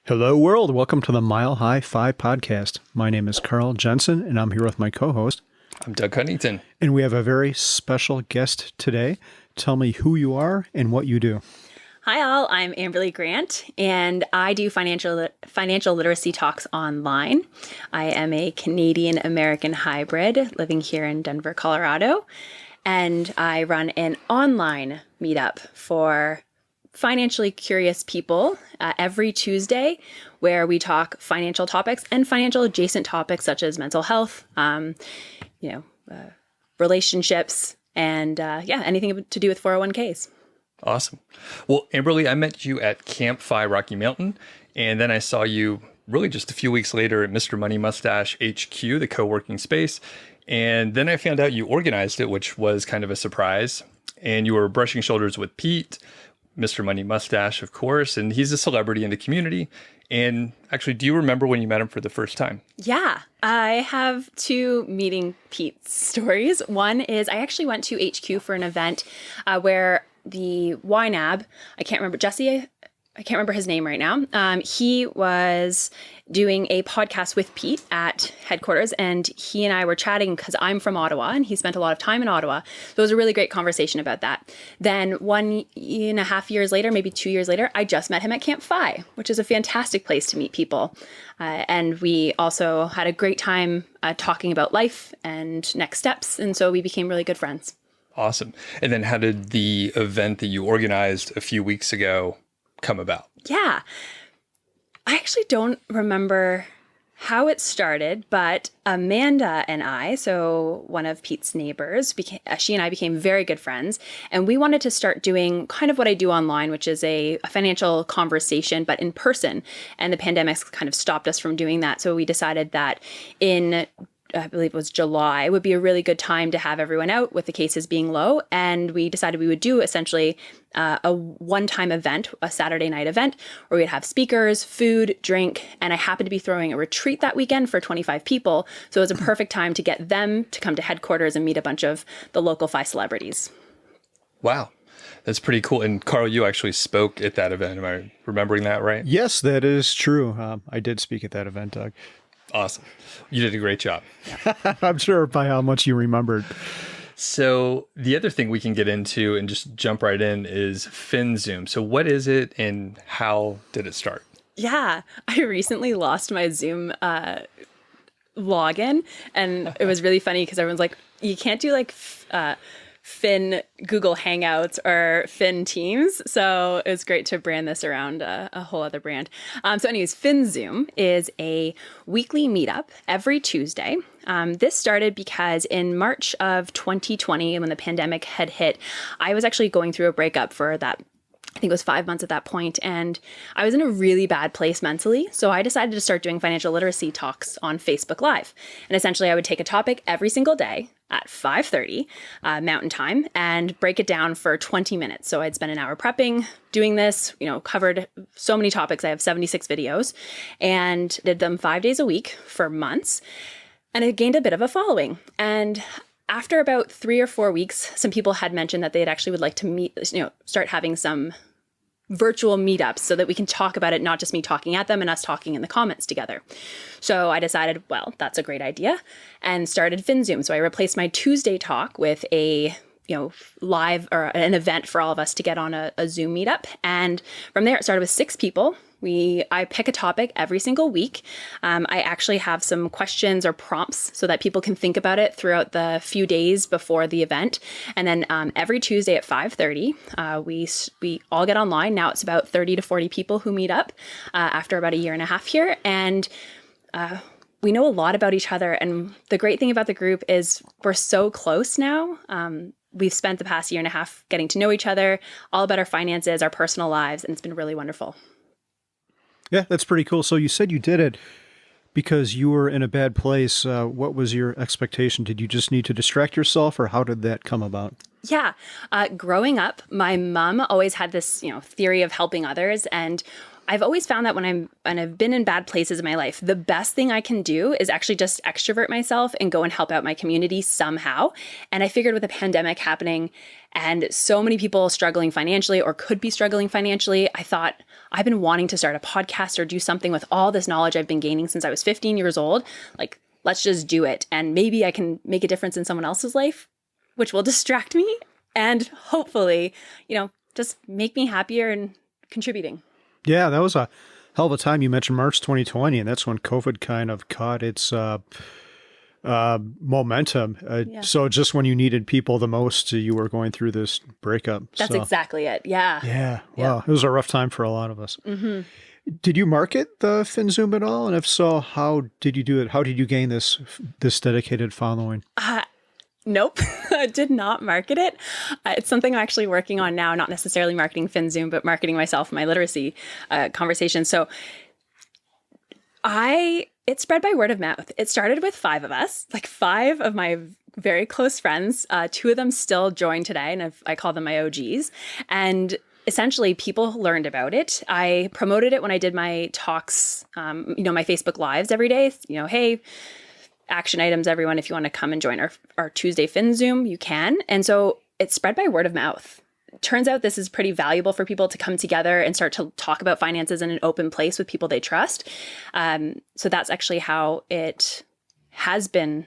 Hello, world. Welcome to the MHFi podcast. My name is Carl Jensen, and I'm here with my co-host. I'm Doug Huntington. And we have a very special guest today. Tell me who you are and what you do. Hi, all. I'm Amberly Grant, and I do financial literacy talks online. I am a Canadian-American hybrid living here in Denver, Colorado, and I run an online meetup for financially curious people every Tuesday, where we talk financial topics and financial adjacent topics such as mental health, relationships, and anything to do with 401ks. Awesome. Well, Amberly, I met you at MHFi Rocky Mountain, and then I saw you really just a few weeks later at Mr. Money Mustache HQ, the co-working space. And then I found out you organized it, which was kind of a surprise. And you were brushing shoulders with Pete, Mr. Money Mustache, of course, and he's a celebrity in the community. And actually, do you remember when you met him for the first time? Yeah, I have two meeting Pete stories. One is I actually went to HQ for an event where the YNAB, I can't remember his name right now. He was doing a podcast with Pete at headquarters, and he and I were chatting because I'm from Ottawa and he spent a lot of time in Ottawa. So it was a really great conversation about that. Then 1.5 years later, maybe 2 years later, I just met him at MHFi, which is a fantastic place to meet people. And we also had a great time talking about life and next steps. And so we became really good friends. Awesome. And then how did the event that you organized a few weeks ago come about? Yeah. I actually don't remember how it started, but Amanda and I, so one of Pete's neighbors, she and I became very good friends, and we wanted to start doing kind of what I do online, which is a financial conversation, but in person. And the pandemic's kind of stopped us from doing that. So we decided that in I believe it was July, would be a really good time to have everyone out with the cases being low. And we decided we would do essentially a one-time event, a Saturday night event, where we'd have speakers, food, drink, and I happened to be throwing a retreat that weekend for 25 people. So it was a perfect time to get them to come to headquarters and meet a bunch of the local Fi celebrities. Wow. That's pretty cool. And Carl, you actually spoke at that event. Am I remembering that right? Yes, that is true. I did speak at that event, Doug. Awesome. You did a great job. I'm sure by how much you remembered. So the other thing we can get into and just jump right in is FinZoom. So what is it and how did it start? Yeah, I recently lost my Zoom login, and it was really funny because everyone's like, you can't do like Fin Google Hangouts or Fin Teams. So it was great to brand this around a whole other brand. So anyways, FinZoom is a weekly meetup every Tuesday. This started because in March of 2020, when the pandemic had hit, I was actually going through a breakup for that. I think it was 5 months at that point, and I was in a really bad place mentally. So I decided to start doing financial literacy talks on Facebook Live. And essentially I would take a topic every single day at 5:30 Mountain Time and break it down for 20 minutes. So I'd spend an hour prepping, doing this, covered so many topics. I have 76 videos and did them 5 days a week for months. And it gained a bit of a following. And after about 3 or 4 weeks, some people had mentioned that they'd actually would like to meet, start having some virtual meetups so that we can talk about it, not just me talking at them and us talking in the comments together. So I decided, well, that's a great idea, and started FinZoom. So I replaced my Tuesday talk with a live or an event for all of us to get on a Zoom meetup. And from there, it started with 6 people. I pick a topic every single week. I actually have some questions or prompts so that people can think about it throughout the few days before the event. And then every Tuesday at 5:30, we all get online. Now it's about 30 to 40 people who meet up after about a year and a half here. And we know a lot about each other. And the great thing about the group is we're so close now. We've spent the past year and a half getting to know each other, all about our finances, our personal lives, and it's been really wonderful. Yeah, that's pretty cool. So you said you did it because you were in a bad place. What was your expectation? Did you just need to distract yourself, or how did that come about? Yeah. Growing up, my mom always had this, theory of helping others. And I've always found that when I've been in bad places in my life, the best thing I can do is actually just extrovert myself and go and help out my community somehow. And I figured with the pandemic happening and so many people struggling financially or could be struggling financially, I thought I've been wanting to start a podcast or do something with all this knowledge I've been gaining since I was 15 years old. Like, let's just do it. And maybe I can make a difference in someone else's life, which will distract me and hopefully, just make me happier and contributing. Yeah, that was a hell of a time. You mentioned March 2020, and that's when COVID kind of caught its momentum. So just when you needed people the most, you were going through this breakup. That's exactly it. Yeah. Yeah. Wow. It was a rough time for a lot of us. Did you market the FinZoom at all? And if so, how did you do it? How did you gain this dedicated following? Nope, I did not market it. It's something I'm actually working on now, not necessarily marketing FinZoom, but marketing myself, my literacy conversation. So it spread by word of mouth. It started with 5 of us, like 5 of my very close friends. 2 of them still join today, and I call them my OGs. And essentially, people learned about it. I promoted it when I did my talks, my Facebook Lives every day. Hey, action items, everyone, if you want to come and join our Tuesday FinZoom, you can. And so it spread by word of mouth. Turns out this is pretty valuable for people to come together and start to talk about finances in an open place with people they trust. So that's actually how it has been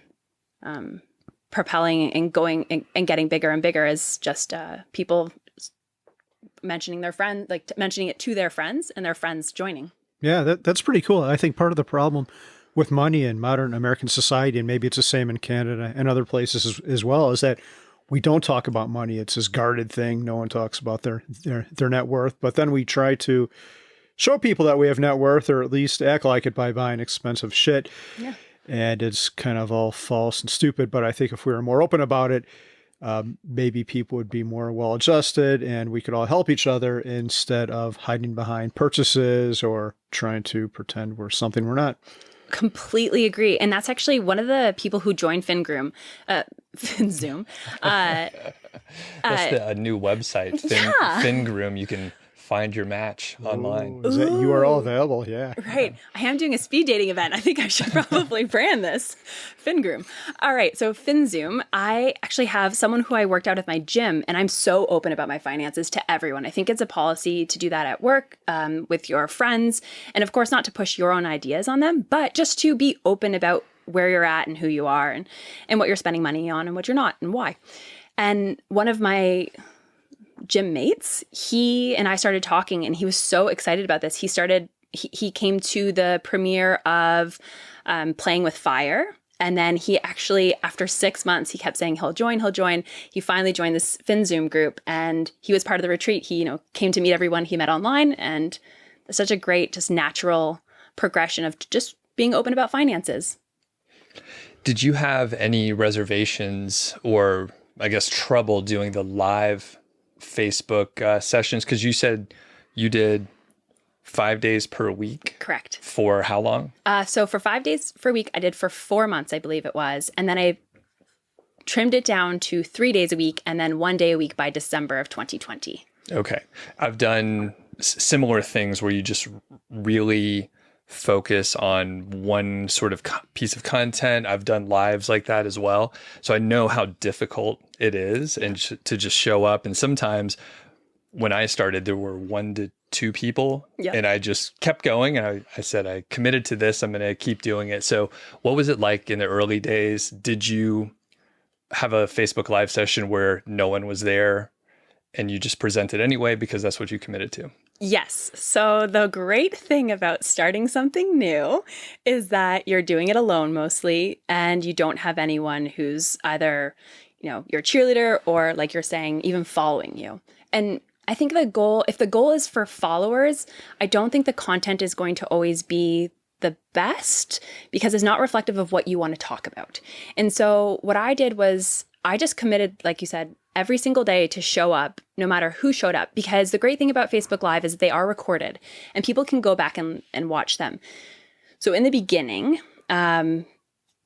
propelling and going and getting bigger and bigger, is just people mentioning their friend, like mentioning it to their friends and their friends joining. Yeah, that's pretty cool. I think part of the problem with money in modern American society, and maybe it's the same in Canada and other places as well, is that we don't talk about money. It's this guarded thing. No one talks about their net worth. But then we try to show people that we have net worth, or at least act like it, by buying expensive shit. Yeah. And it's kind of all false and stupid. But I think if we were more open about it, maybe people would be more well-adjusted and we could all help each other instead of hiding behind purchases or trying to pretend we're something we're not. Completely agree. And that's actually one of the people who joined FinZoom. That's the new website, FinZoom. You can find your match online. Is that URL available? Yeah. Right. I am doing a speed dating event. I think I should probably brand this. FinZoom. All right. So FinZoom, I actually have someone who I worked out at my gym, and I'm so open about my finances to everyone. I think it's a policy to do that at work, with your friends. And of course, not to push your own ideas on them, but just to be open about where you're at and who you are and what you're spending money on and what you're not and why. And one of my gym mates, he and I started talking, and he was so excited about this. He came to the premiere of Playing with Fire. And then he actually, after 6 months, he kept saying he'll join. He finally joined this FinZoom group, and he was part of the retreat. He, came to meet everyone he met online, and it's such a great, just natural progression of just being open about finances. Did you have any reservations or, I guess, trouble doing the live Facebook sessions? Because you said you did 5 days per week. Correct. For how long? So for 5 days per week, I did for 4 months, I believe it was. And then I trimmed it down to 3 days a week and then 1 day a week by December of 2020. Okay. I've done similar things where you just really focus on one sort of piece of content. I've done lives like that as well. So I know how difficult it is and to just show up. And sometimes when I started, there were 1 to 2 people, and I just kept going. And I said, I committed to this. I'm going to keep doing it. So what was it like in the early days? Did you have a Facebook Live session where no one was there and you just presented anyway because that's what you committed to? Yes. So the great thing about starting something new is that you're doing it alone mostly, and you don't have anyone who's either, your cheerleader or, like you're saying, even following you. And I think if the goal is for followers, I don't think the content is going to always be the best because it's not reflective of what you want to talk about. And so what I did was I just committed, like you said, every single day to show up, no matter who showed up, because the great thing about Facebook Live is they are recorded and people can go back and watch them. So in the beginning,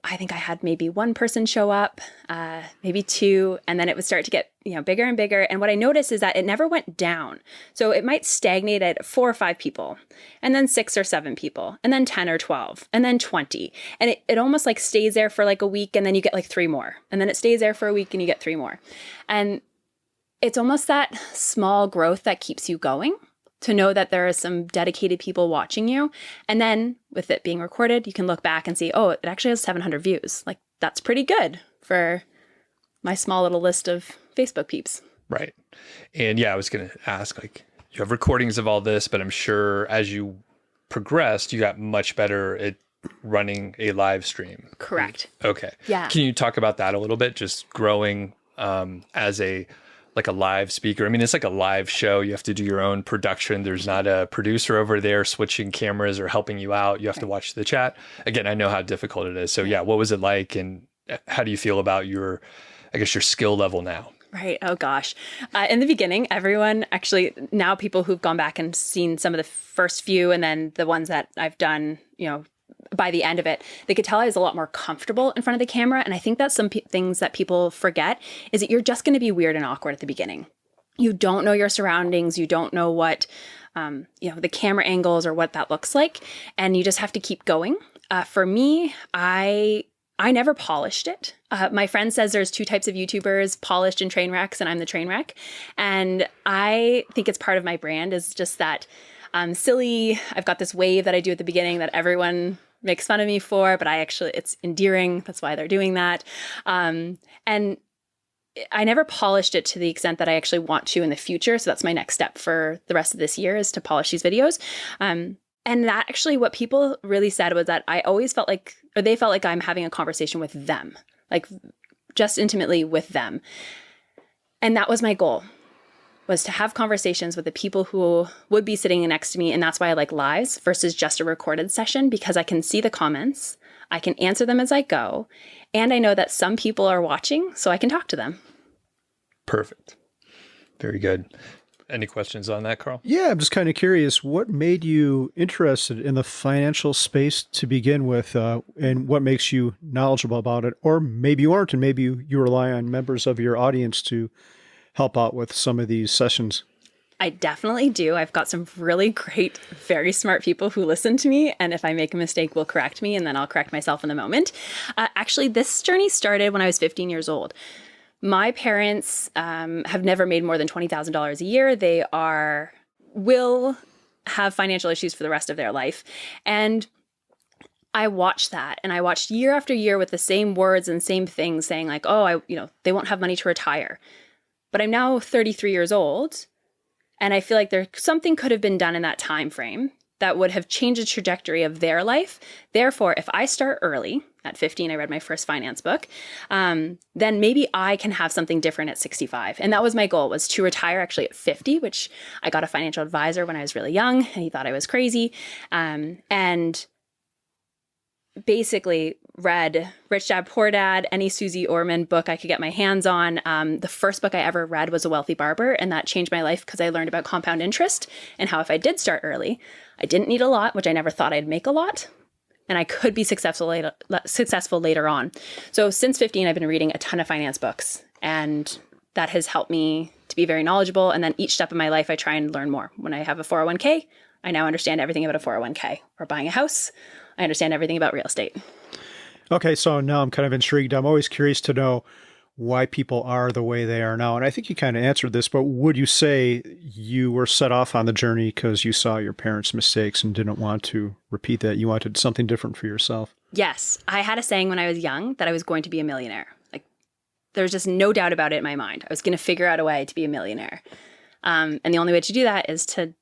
I think I had maybe one person show up, maybe two, and then it would start to get, bigger and bigger. And what I noticed is that it never went down. So it might stagnate at 4 or 5 people, and then 6 or 7 people, and then 10 or 12, and then 20. And it almost like stays there for like a week, and then you get like 3 more. And then it stays there for a week and you get 3 more. And it's almost that small growth that keeps you going, to know that there are some dedicated people watching you. And then with it being recorded, you can look back and see, oh, it actually has 700 views. Like, that's pretty good for my small little list of Facebook peeps. Right. And yeah, I was going to ask, like, you have recordings of all this, but I'm sure as you progressed, you got much better at running a live stream. Correct. Okay. Yeah. Can you talk about that a little bit? Just growing as a live speaker. I mean, it's like a live show. You have to do your own production. There's not a producer over there switching cameras or helping you out. You have to watch the chat. Again, I know how difficult it is. So yeah, what was it like? And how do you feel about your skill level now? Right. Oh, gosh. In the beginning, everyone actually, now people who've gone back and seen some of the first few and then the ones that I've done, by the end of it, they could tell I was a lot more comfortable in front of the camera. And I think that's some things that people forget is that you're just going to be weird and awkward at the beginning. You don't know your surroundings. You don't know what, the camera angles or what that looks like. And you just have to keep going. For me, I never polished it. My friend says there's 2 types of YouTubers, polished and train wrecks, and I'm the train wreck. And I think it's part of my brand is just that silly. I've got this wave that I do at the beginning that everyone makes fun of me for, but it's endearing. That's why they're doing that. And I never polished it to the extent that I actually want to in the future. So that's my next step for the rest of this year is to polish these videos. And that actually what people really said was that I always felt like, or they felt like I'm having a conversation with them, like just intimately with them. And that was my goal, was to have conversations with the people who would be sitting next to me. And that's why I like lives versus just a recorded session, because I can see the comments, I can answer them as I go, and I know that some people are watching, so I can talk to them. Perfect. Very good. Any questions on that, Carl? Yeah, I'm just kind of curious, what made you interested in the financial space to begin with, and what makes you knowledgeable about it? Or maybe you aren't, and maybe you rely on members of your audience to help out with some of these sessions. I definitely do. I've got some really great, very smart people who listen to me. And if I make a mistake, will correct me, and then I'll correct myself in the moment. Actually, this journey started when I was 15 years old. My parents have never made more than $20,000 a year. They will have financial issues for the rest of their life. And I watched that, and I watched year after year with the same words and same things saying like, oh, they won't have money to retire. But I'm now 33 years old, and I feel like something could have been done in that time frame that would have changed the trajectory of their life. Therefore, if I start early, at 15, I read my first finance book, then maybe I can have something different at 65. And that was my goal, was to retire actually at 50, which I got a financial advisor when I was really young, and he thought I was crazy. And basically read Rich Dad, Poor Dad, any Susie Orman book I could get my hands on. The first book I ever read was A Wealthy Barber, and that changed my life because I learned about compound interest and how if I did start early, I didn't need a lot, which I never thought I'd make a lot, and I could be successful later on. So since 15, I've been reading a ton of finance books, and that has helped me to be very knowledgeable. And then each step of my life, I try and learn more. When I have a 401k, I now understand everything about a 401k. Or buying a house, I understand everything about real estate. Okay, so now I'm kind of intrigued. I'm always curious to know why people are the way they are now. And I think you kind of answered this, but would you say you were set off on the journey because you saw your parents' mistakes and didn't want to repeat that? You wanted something different for yourself? Yes. I had a saying when I was young that I was going to be a millionaire. Like, there's just no doubt about it in my mind. I was going to figure out a way to be a millionaire. And the only way to do that is to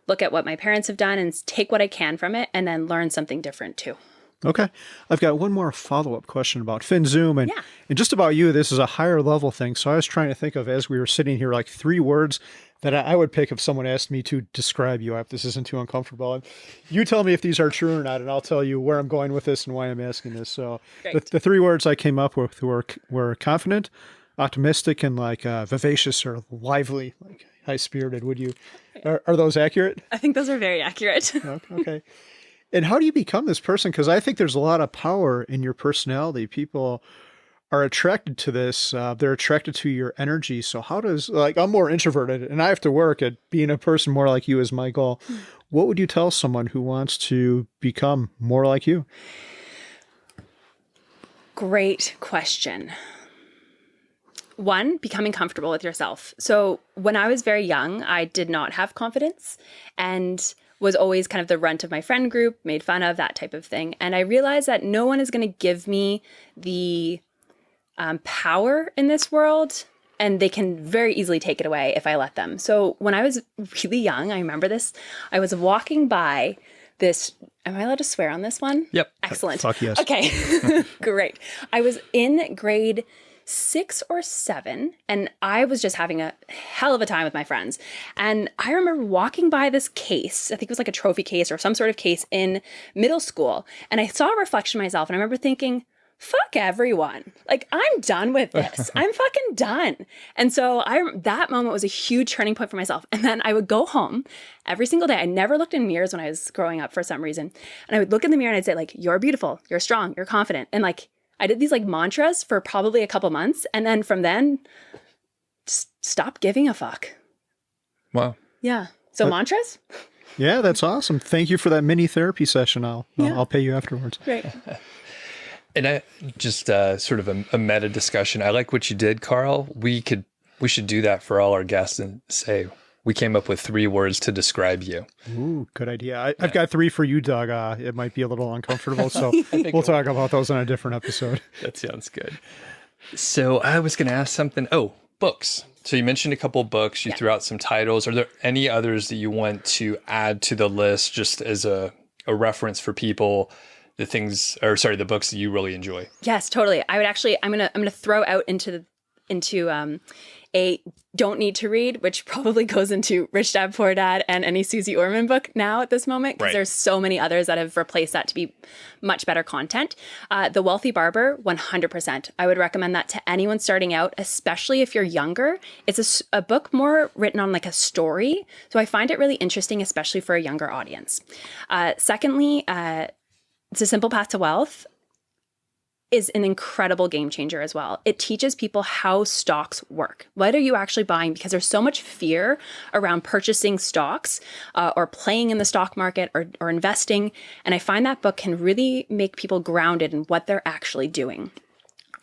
look at what my parents have done and take what I can from it and then learn something different too. Okay. I've got one more follow-up question about FinZoom and just about you. This is a higher level thing. So I was trying to think of, as we were sitting here, like 3 words that I would pick if someone asked me to describe you. I hope this isn't too uncomfortable. And you tell me if these are true or not, and I'll tell you where I'm going with this and why I'm asking this. So the 3 words I came up with were confident, optimistic, and like vivacious or lively, like high-spirited. Are those accurate? I think those are very accurate. Okay. And how do you become this person? Because I think there's a lot of power in your personality. People are attracted to this. They're attracted to your energy. So how does, like, I'm more introverted and I have to work at being a person more like you is my goal. What would you tell someone who wants to become more like you? Great question. One, becoming comfortable with yourself. So when I was very young, I did not have confidence and was always kind of the runt of my friend group, made fun of, that type of thing. And I realized that no one is going to give me the power in this world, and they can very easily take it away if I let them. So when I was really young, I remember this, I was walking by this, am I allowed to swear on this one? Yep. Excellent. Fuck yes. Okay, great. I was in grade 6 or 7, and I was just having a hell of a time with my friends. And I remember walking by this case, I think it was like a trophy case or some sort of case in middle school, and I saw a reflection of myself, and I remember thinking, fuck everyone. Like, I'm done with this. I'm fucking done. And so that moment was a huge turning point for myself. And then I would go home every single day. I never looked in mirrors when I was growing up for some reason. And I would look in the mirror and I'd say, like, you're beautiful, you're strong, you're confident. And like, I did these like mantras for probably a couple months. And then from then, just stop giving a fuck. Wow. Yeah. So mantras? Yeah, that's awesome. Thank you for that mini therapy session. I'll pay you afterwards. Right. And I just sort of a meta discussion. I like what you did, Carl. We should do that for all our guests and say, we came up with 3 words to describe you. Ooh, good idea. I've got 3 for you, Doug. It might be a little uncomfortable, so we'll talk about those in a different episode. That sounds good. So I was going to ask something. Oh, books. So you mentioned a couple of books. You threw out some titles. Are there any others that you want to add to the list just as a reference for people? The books that you really enjoy. Yes, totally. I would actually, I'm gonna throw out into a don't need to read, which probably goes into Rich Dad Poor Dad and any Susie Orman book now at this moment, because there's so many others that have replaced that to be much better content. The Wealthy Barber, 100%. I would recommend that to anyone starting out, especially if you're younger. It's a book more written on like a story, so I find it really interesting, especially for a younger audience. Secondly, It's a Simple Path to Wealth is an incredible game changer as well. It teaches people how stocks work. What are you actually buying? Because there's so much fear around purchasing stocks or playing in the stock market or investing. And I find that book can really make people grounded in what they're actually doing.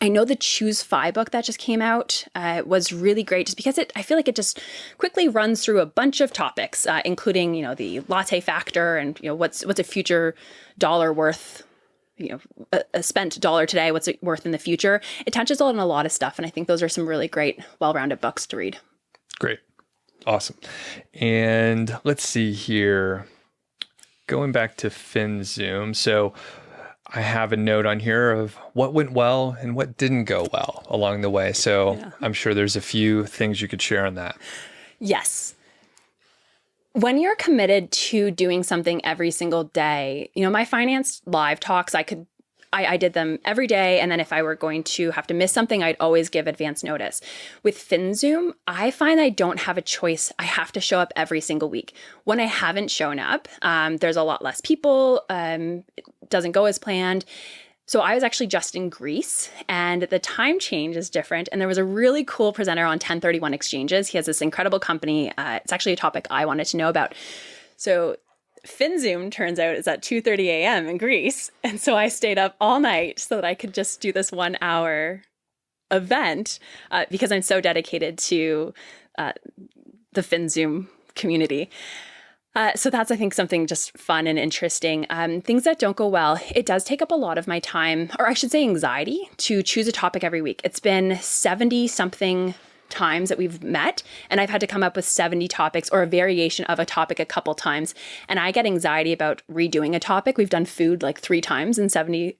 I know the Choose FI book that just came out was really great just because I feel like it just quickly runs through a bunch of topics, including, the latte factor and, what's a future dollar worth, a spent dollar today, what's it worth in the future. It touches on a lot of stuff. And I think those are some really great, well-rounded books to read. Great. Awesome. And let's see here. Going back to FinZoom. So I have a note on here of what went well and what didn't go well along the way. So I'm sure there's a few things you could share on that. Yes. When you're committed to doing something every single day, my finance live talks, I did them every day. And then if I were going to have to miss something, I'd always give advance notice. With FinZoom, I find I don't have a choice. I have to show up every single week. When I haven't shown up, there's a lot less people. It doesn't go as planned. So I was actually just in Greece and the time change is different. And there was a really cool presenter on 1031 Exchanges. He has this incredible company. It's actually a topic I wanted to know about. So FinZoom, turns out, is at 2:30 a.m. in Greece. And so I stayed up all night so that I could just do this 1-hour event because I'm so dedicated to the FinZoom community. So that's, I think, something just fun and interesting. Things that don't go well, it does take up a lot of my time, or I should say anxiety, to choose a topic every week. It's been 70-something times that we've met, and I've had to come up with 70 topics or a variation of a topic a couple times. And I get anxiety about redoing a topic. We've done food like 3 times in 70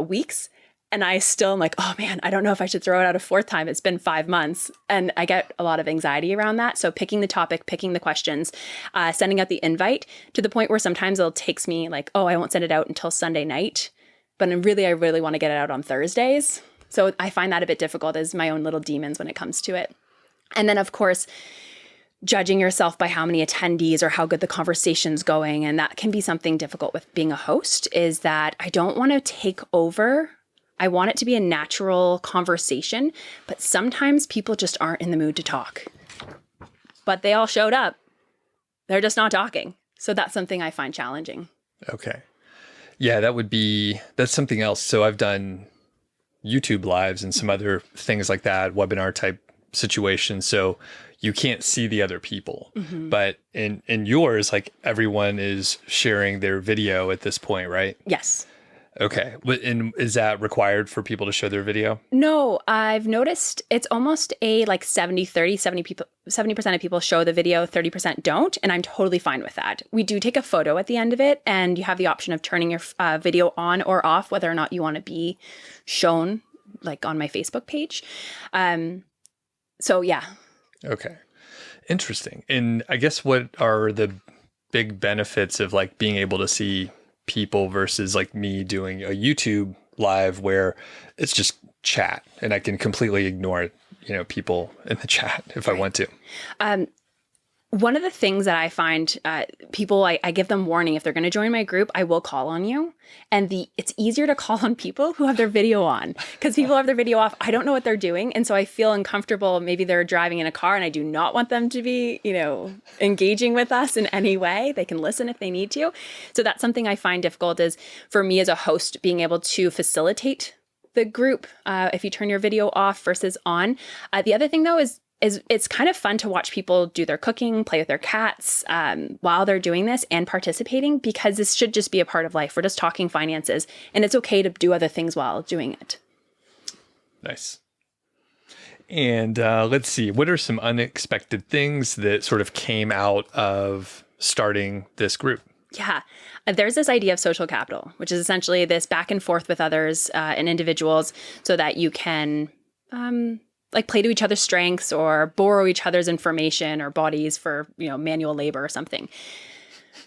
weeks. And I still am like, oh man, I don't know if I should throw it out a 4th time. It's been 5 months. And I get a lot of anxiety around that. So picking the topic, picking the questions, sending out the invite, to the point where sometimes it takes me like, oh, I won't send it out until Sunday night. But I really want to get it out on Thursdays. So I find that a bit difficult as my own little demons when it comes to it. And then, of course, judging yourself by how many attendees or how good the conversation's going. And that can be something difficult with being a host, is that I don't want to take over. I want it to be a natural conversation, but sometimes people just aren't in the mood to talk. But they all showed up. They're just not talking. So that's something I find challenging. Okay. Yeah, that's something else. So I've done YouTube lives and some other things like that, webinar type situations. So you can't see the other people. But in yours, like everyone is sharing their video at this point, right? Yes. Okay. And is that required for people to show their video? No, I've noticed it's almost a like 70-30, 70% of people show the video, 30% don't. And I'm totally fine with that. We do take a photo at the end of it, and you have the option of turning your video on or off, whether or not you want to be shown, like on my Facebook page. So yeah. Okay. Interesting. And I guess what are the big benefits of like being able to see people versus like me doing a YouTube live where it's just chat and I can completely ignore, people in the chat if I want to? One of the things that I find people, I give them warning. If they're going to join my group, I will call on you. And it's easier to call on people who have their video on, because people have their video off. I don't know what they're doing. And so I feel uncomfortable. Maybe they're driving in a car and I do not want them to be, engaging with us in any way. They can listen if they need to. So that's something I find difficult, is for me as a host, being able to facilitate the group if you turn your video off versus on. The other thing though is it's kind of fun to watch people do their cooking, play with their cats while they're doing this and participating, because this should just be a part of life. We're just talking finances, and it's okay to do other things while doing it. Nice. And let's see, what are some unexpected things that sort of came out of starting this group? Yeah. There's this idea of social capital, which is essentially this back and forth with others and individuals so that you can play to each other's strengths or borrow each other's information or bodies for, manual labor or something.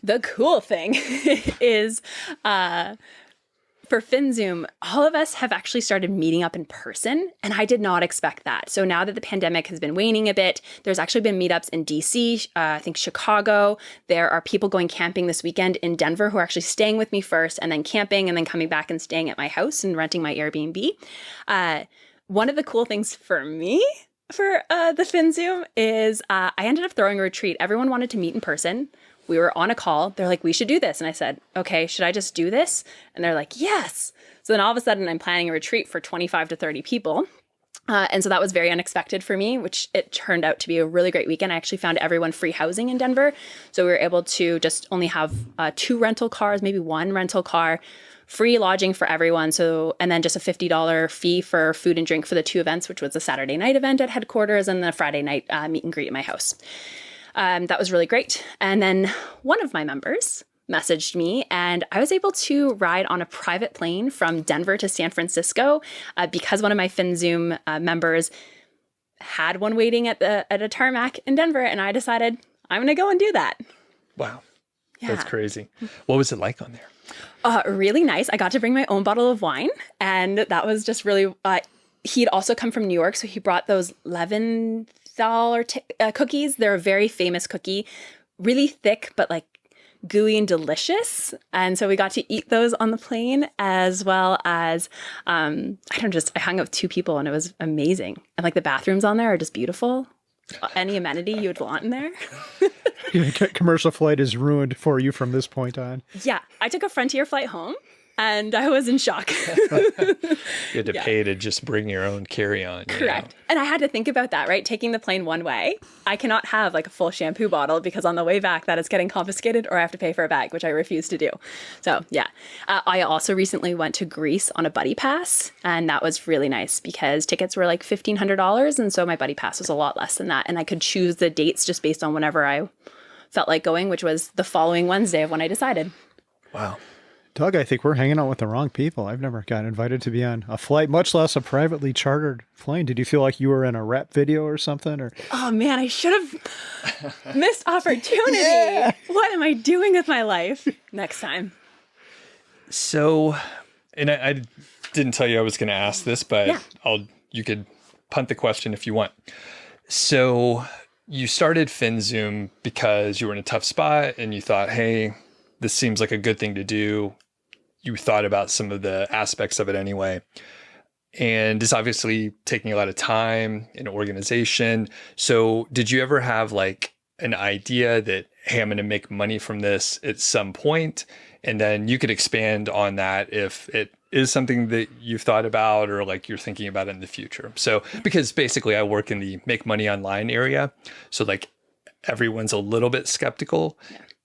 The cool thing is for FinZoom, all of us have actually started meeting up in person, and I did not expect that. So now that the pandemic has been waning a bit, there's actually been meetups in DC, I think Chicago. There are people going camping this weekend in Denver who are actually staying with me first and then camping and then coming back and staying at my house and renting my Airbnb. One of the cool things for me for the FinZoom is I ended up throwing a retreat. Everyone wanted to meet in person. We were on a call. They're like, we should do this. And I said, okay, should I just do this? And they're like, yes. So then all of a sudden I'm planning a retreat for 25 to 30 people. And so that was very unexpected for me, which it turned out to be a really great weekend. I actually found everyone free housing in Denver. So we were able to just only have 2 rental cars, maybe 1 rental car, free lodging for everyone. So, and then just a $50 fee for food and drink for the 2 events, which was a Saturday night event at headquarters and the Friday night meet and greet at my house. That was really great. And then one of my members messaged me, and I was able to ride on a private plane from Denver to San Francisco because one of my FinZoom members had one waiting at a tarmac in Denver, and I decided I'm going to go and do that. Wow. Yeah. That's crazy. What was it like on there? Really nice. I got to bring my own bottle of wine, and that was just really, he'd also come from New York, so he brought those $11 cookies. They're a very famous cookie, really thick, but like gooey and delicious. And so we got to eat those on the plane, as well as, I hung out with 2 people and it was amazing. And like the bathrooms on there are just beautiful. Any amenity you would want in there. Commercial flight is ruined for you from this point on. Yeah. I took a Frontier flight home and I was in shock. You had to pay to just bring your own carry-on. Correct. And I had to think about that, right? Taking the plane one way, I cannot have like a full shampoo bottle because on the way back that is getting confiscated, or I have to pay for a bag, which I refuse to do. So yeah. I also recently went to Greece on a buddy pass, and that was really nice because tickets were like $1,500. And so my buddy pass was a lot less than that. And I could choose the dates just based on whenever I felt like going, which was the following Wednesday of when I decided. Wow. Doug, I think we're hanging out with the wrong people. I've never gotten invited to be on a flight, much less a privately chartered plane. Did you feel like you were in a rap video or something? Or oh man, I should have missed opportunity. Yeah. What am I doing with my life? Next time. So, and I didn't tell you I was going to ask this, but yeah. you could punt the question if you want. So you started FinZoom because you were in a tough spot and you thought, hey, this seems like a good thing to do. You thought about some of the aspects of it anyway. And it's obviously taking a lot of time and organization. So did you ever have like an idea that, hey, I'm going to make money from this at some point? And then you could expand on that if it is something that you've thought about or like you're thinking about in the future. So because basically I work in the make money online area. So like everyone's a little bit skeptical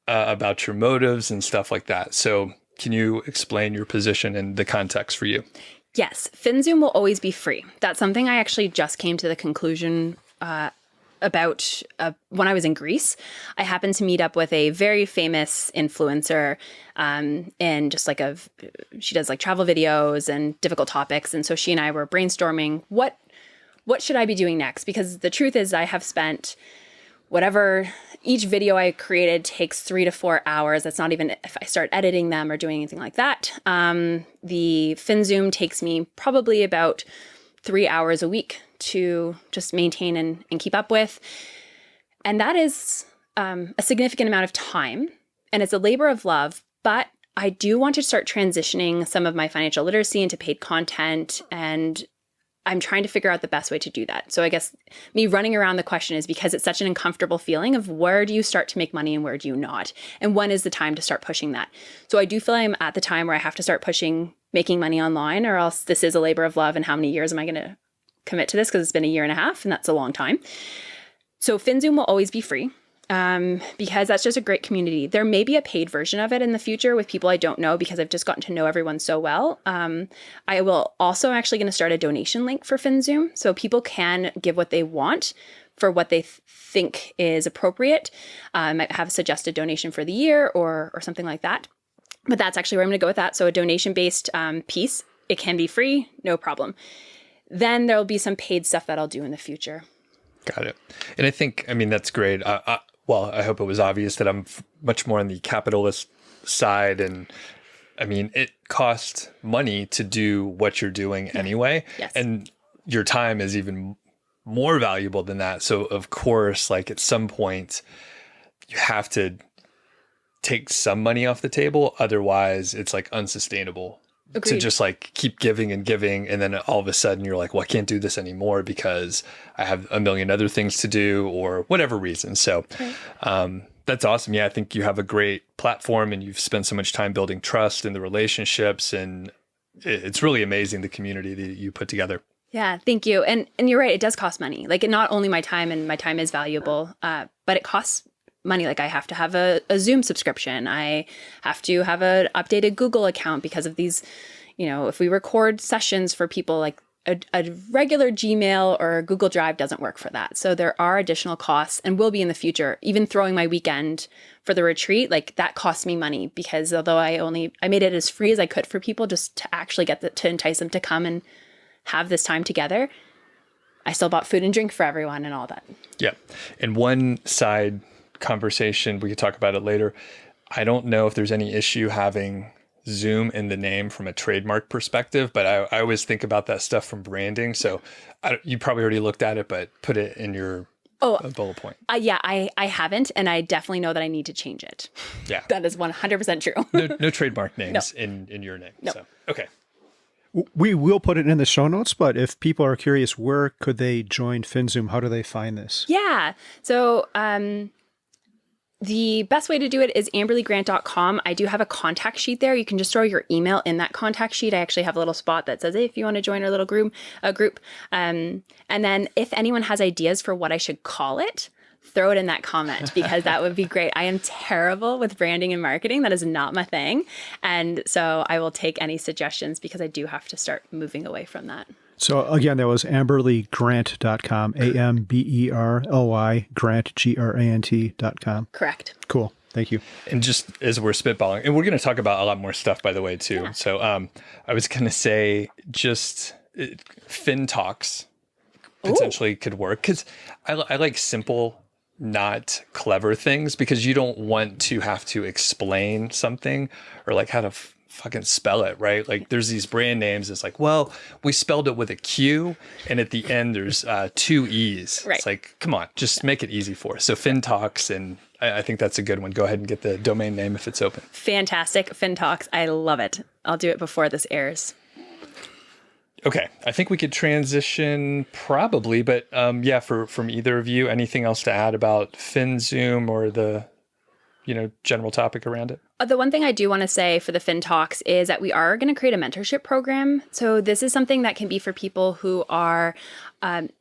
about your motives and stuff like that. So can you explain your position and the context for you? Yes, FinZoom will always be free. That's something I actually just came to the conclusion about when I was in Greece. I happened to meet up with a very famous influencer and just like she does like travel videos and difficult topics. And so she and I were brainstorming what should I be doing next? Because the truth is I have spent each video I created takes 3 to 4 hours. That's not even if I start editing them or doing anything like that. The FinZoom takes me probably about 3 hours a week to just maintain and keep up with. And that is a significant amount of time. And it's a labor of love, but I do want to start transitioning some of my financial literacy into paid content, and I'm trying to figure out the best way to do that. So I guess me running around the question is because it's such an uncomfortable feeling of where do you start to make money and where do you not? And when is the time to start pushing that? So I do feel I'm at the time where I have to start pushing making money online, or else this is a labor of love. And how many years am I going to commit to this? Because it's been 1.5 years and that's a long time. So FinZoom will always be free. Because that's just a great community. There may be a paid version of it in the future with people I don't know because I've just gotten to know everyone so well. I will also actually going to start a donation link for FinZoom so people can give what they want for what they think is appropriate. I might have a suggested donation for the year or something like that. But that's actually where I'm going to go with that. So a donation-based piece, it can be free, no problem. Then there'll be some paid stuff that I'll do in the future. Got it. And I think, that's great. Well, I hope it was obvious that I'm much more on the capitalist side. And it costs money to do what you're doing anyway. Yes. And your time is even more valuable than that. So of course, like at some point you have to take some money off the table. Otherwise it's like unsustainable. Agreed. To just like keep giving and giving. And then all of a sudden you're like, well, I can't do this anymore because I have a million other things to do or whatever reason. So that's awesome. Yeah, I think you have a great platform and you've spent so much time building trust in the relationships. And it's really amazing the community that you put together. Yeah, thank you. And you're right, it does cost money. Like not only my time, and my time is valuable, but it costs money. Like I have to have a Zoom subscription. I have to have an updated Google account because of these, if we record sessions for people, like a regular Gmail or Google Drive doesn't work for that. So there are additional costs and will be in the future. Even throwing my weekend for the retreat, like that cost me money because although I made it as free as I could for people just to actually to entice them to come and have this time together, I still bought food and drink for everyone and all that. Yeah. And one side conversation, we could talk about it later. I don't know if there's any issue having Zoom in the name from a trademark perspective, but I always think about that stuff from branding. So you probably already looked at it, but put it in your bullet point. Yeah, I haven't. And I definitely know that I need to change it. Yeah. That is 100% true. No trademark names in your name. No. So, okay. We will put it in the show notes, but if people are curious, where could they join FinZoom? How do they find this? Yeah. So, the best way to do it is amberlygrant.com. I do have a contact sheet there. You can just throw your email in that contact sheet. I actually have a little spot that says, hey, if you want to join our little group. And then if anyone has ideas for what I should call it, throw it in that comment because that would be great. I am terrible with branding and marketing. That is not my thing. And so I will take any suggestions because I do have to start moving away from that. So again, that was amberlygrant.com, AMBERLY, Grant, GRANT.com. Correct. Cool. Thank you. And just as we're spitballing, and we're going to talk about a lot more stuff, by the way, too. Yeah. So I was going to say just FinTalks potentially could work because I like simple, not clever things because you don't want to have to explain something or like how to fucking spell it, right? Like there's these brand names. It's like, well, we spelled it with a Q, and at the end there's two E's. Right. It's like, come on, just make it easy for us. So FinTalks, and I think that's a good one. Go ahead and get the domain name if it's open. Fantastic. FinTalks. I love it. I'll do it before this airs. Okay, I think we could transition probably, but yeah, from either of you, anything else to add about FinZoom or the general topic around it? The one thing I do want to say for the FinTalks is that we are going to create a mentorship program. So this is something that can be for people who are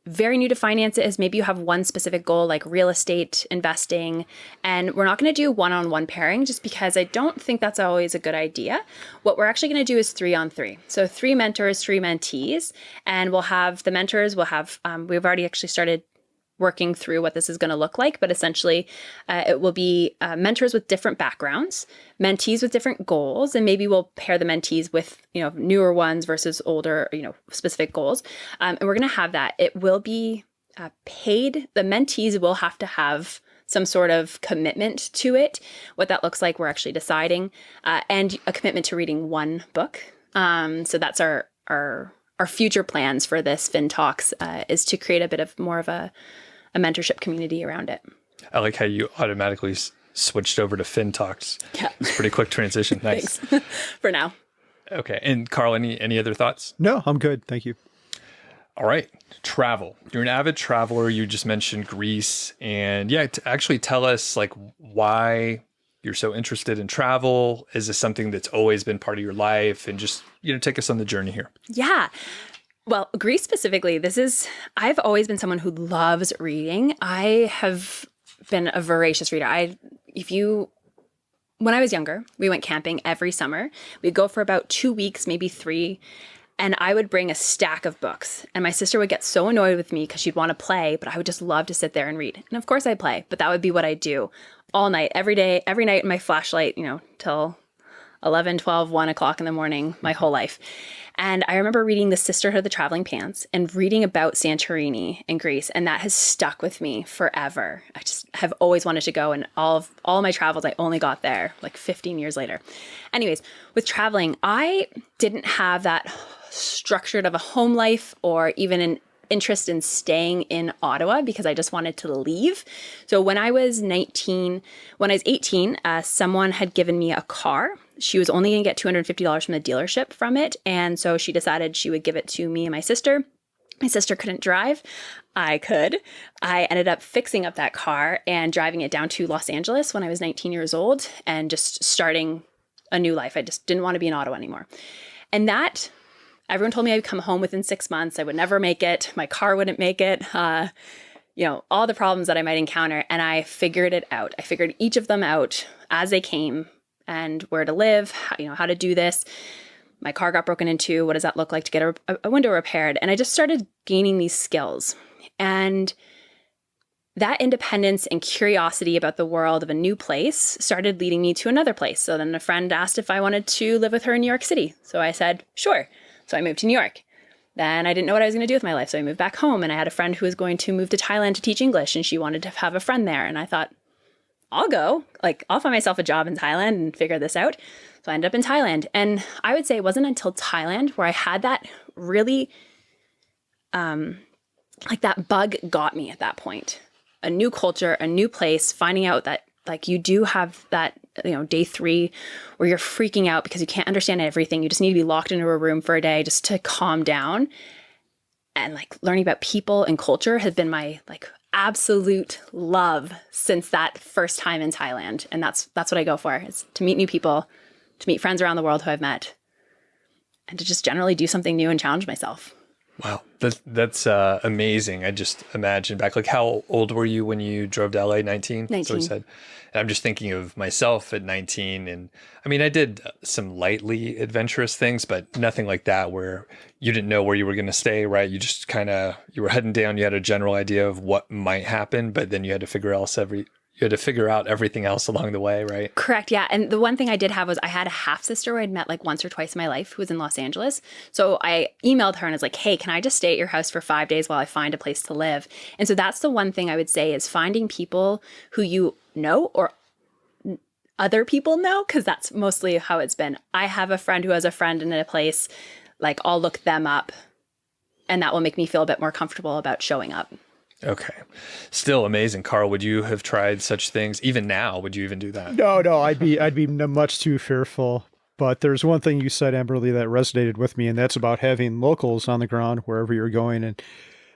very new to finances. Maybe you have one specific goal like real estate investing, and we're not going to do one-on-one pairing just because I don't think that's always a good idea. What we're actually going to do is 3-on-3. So 3 mentors, 3 mentees, and we'll have the mentors, we've already actually started working through what this is going to look like, but essentially it will be mentors with different backgrounds, mentees with different goals, and maybe we'll pair the mentees with newer ones versus older specific goals, and we're going to have that. It will be paid. The mentees will have to have some sort of commitment to it. What that looks like, we're actually deciding, and a commitment to reading one book. So that's our future plans for this FinTalks is to create a bit of more of a mentorship community around it. I like how you automatically switched over to FinTalks. Yeah. It's a pretty quick transition. Nice. Thanks. For now. Okay. And Carl, any other thoughts? No, I'm good. Thank you. All right. Travel. You're an avid traveler. You just mentioned Greece. And yeah, actually tell us like why you're so interested in travel. Is this something that's always been part of your life? And just, take us on the journey here. Yeah. Well, Greece specifically, I've always been someone who loves reading. I have been a voracious reader. When I was younger, we went camping every summer. We'd go for about 2 weeks, maybe 3. And I would bring a stack of books. And my sister would get so annoyed with me because she'd want to play, but I would just love to sit there and read. And of course I play, but that would be what I do all night, every day, every night in my flashlight, till 11, 12, 1 o'clock in the morning, my whole life. And I remember reading The Sisterhood of the Traveling Pants and reading about Santorini in Greece. And that has stuck with me forever. I just have always wanted to go. And all my travels, I only got there like 15 years later. Anyways, with traveling, I didn't have that structured of a home life or even an interest in staying in Ottawa because I just wanted to leave. So when I was 18, someone had given me a car. She was only going to get $250 from the dealership from it. And so she decided she would give it to me and my sister. My sister couldn't drive. I could. I ended up fixing up that car and driving it down to Los Angeles when I was 19 years old and just starting a new life. I just didn't want to be in Ottawa anymore. And everyone told me I would come home within 6 months. I would never make it. My car wouldn't make it. All the problems that I might encounter. And I figured it out. I figured each of them out as they came and where to live, how to do this. My car got broken into. What does that look like to get a window repaired? And I just started gaining these skills. And that independence and curiosity about the world of a new place started leading me to another place. So then a friend asked if I wanted to live with her in New York City. So I said, sure. So I moved to New York. Then I didn't know what I was going to do with my life. So I moved back home and I had a friend who was going to move to Thailand to teach English and she wanted to have a friend there. And I thought, I'll go. I'll find myself a job in Thailand and figure this out. So I ended up in Thailand. And I would say it wasn't until Thailand where I had that really, that bug got me at that point. A new culture, a new place, finding out that you do have that, day 3 where you're freaking out because you can't understand everything. You just need to be locked into a room for a day just to calm down. And learning about people and culture has been my absolute love since that first time in Thailand. And that's what I go for, is to meet new people, to meet friends around the world who I've met, and to just generally do something new and challenge myself. Wow. That's amazing. I just imagine back, how old were you when you drove to LA? 19? 19. So we said. And I'm just thinking of myself at 19. And I mean, I did some lightly adventurous things, but nothing like that where you didn't know where you were going to stay, right? You just you were heading down. You had a general idea of what might happen, but then you had to figure out everything else along the way, right? Correct. Yeah. And the one thing I did have was I had a half sister who I'd met once or twice in my life who was in Los Angeles. So I emailed her and was like, hey, can I just stay at your house for 5 days while I find a place to live? And so that's the one thing I would say is finding people who you know or other people know, because that's mostly how it's been. I have a friend who has a friend in a place, like I'll look them up, and that will make me feel a bit more comfortable about showing up. Okay. Still amazing. Carl, would you have tried such things? Even now, would you even do that? No, I'd be much too fearful. But there's one thing you said, Amberly, that resonated with me, and that's about having locals on the ground wherever you're going. And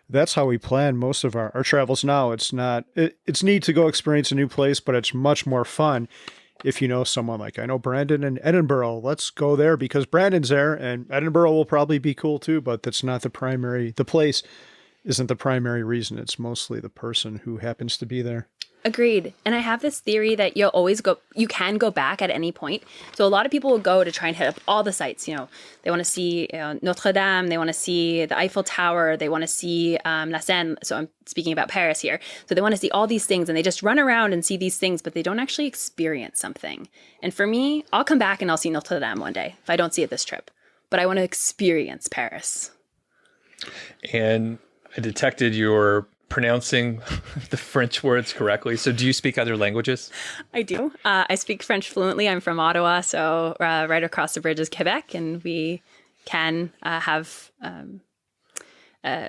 that's how we plan most of our travels now. It's it's neat to go experience a new place, but it's much more fun if you know someone. Like, I know Brandon in Edinburgh. Let's go there because Brandon's there, and Edinburgh will probably be cool too, but that's not the place isn't the primary reason. It's mostly the person who happens to be there. Agreed. And I have this theory that you can go back at any point. So a lot of people will go to try and hit up all the sites. You know, they want to see Notre Dame, they want to see the Eiffel Tower, they want to see La Seine. So I'm speaking about Paris here. So they want to see all these things, and they just run around and see these things, but they don't actually experience something. And for me, I'll come back and I'll see Notre Dame one day if I don't see it this trip. But I want to experience Paris. And I detected you're pronouncing the French words correctly. So do you speak other languages? I do. I speak French fluently. I'm from Ottawa, so right across the bridge is Quebec, and we can have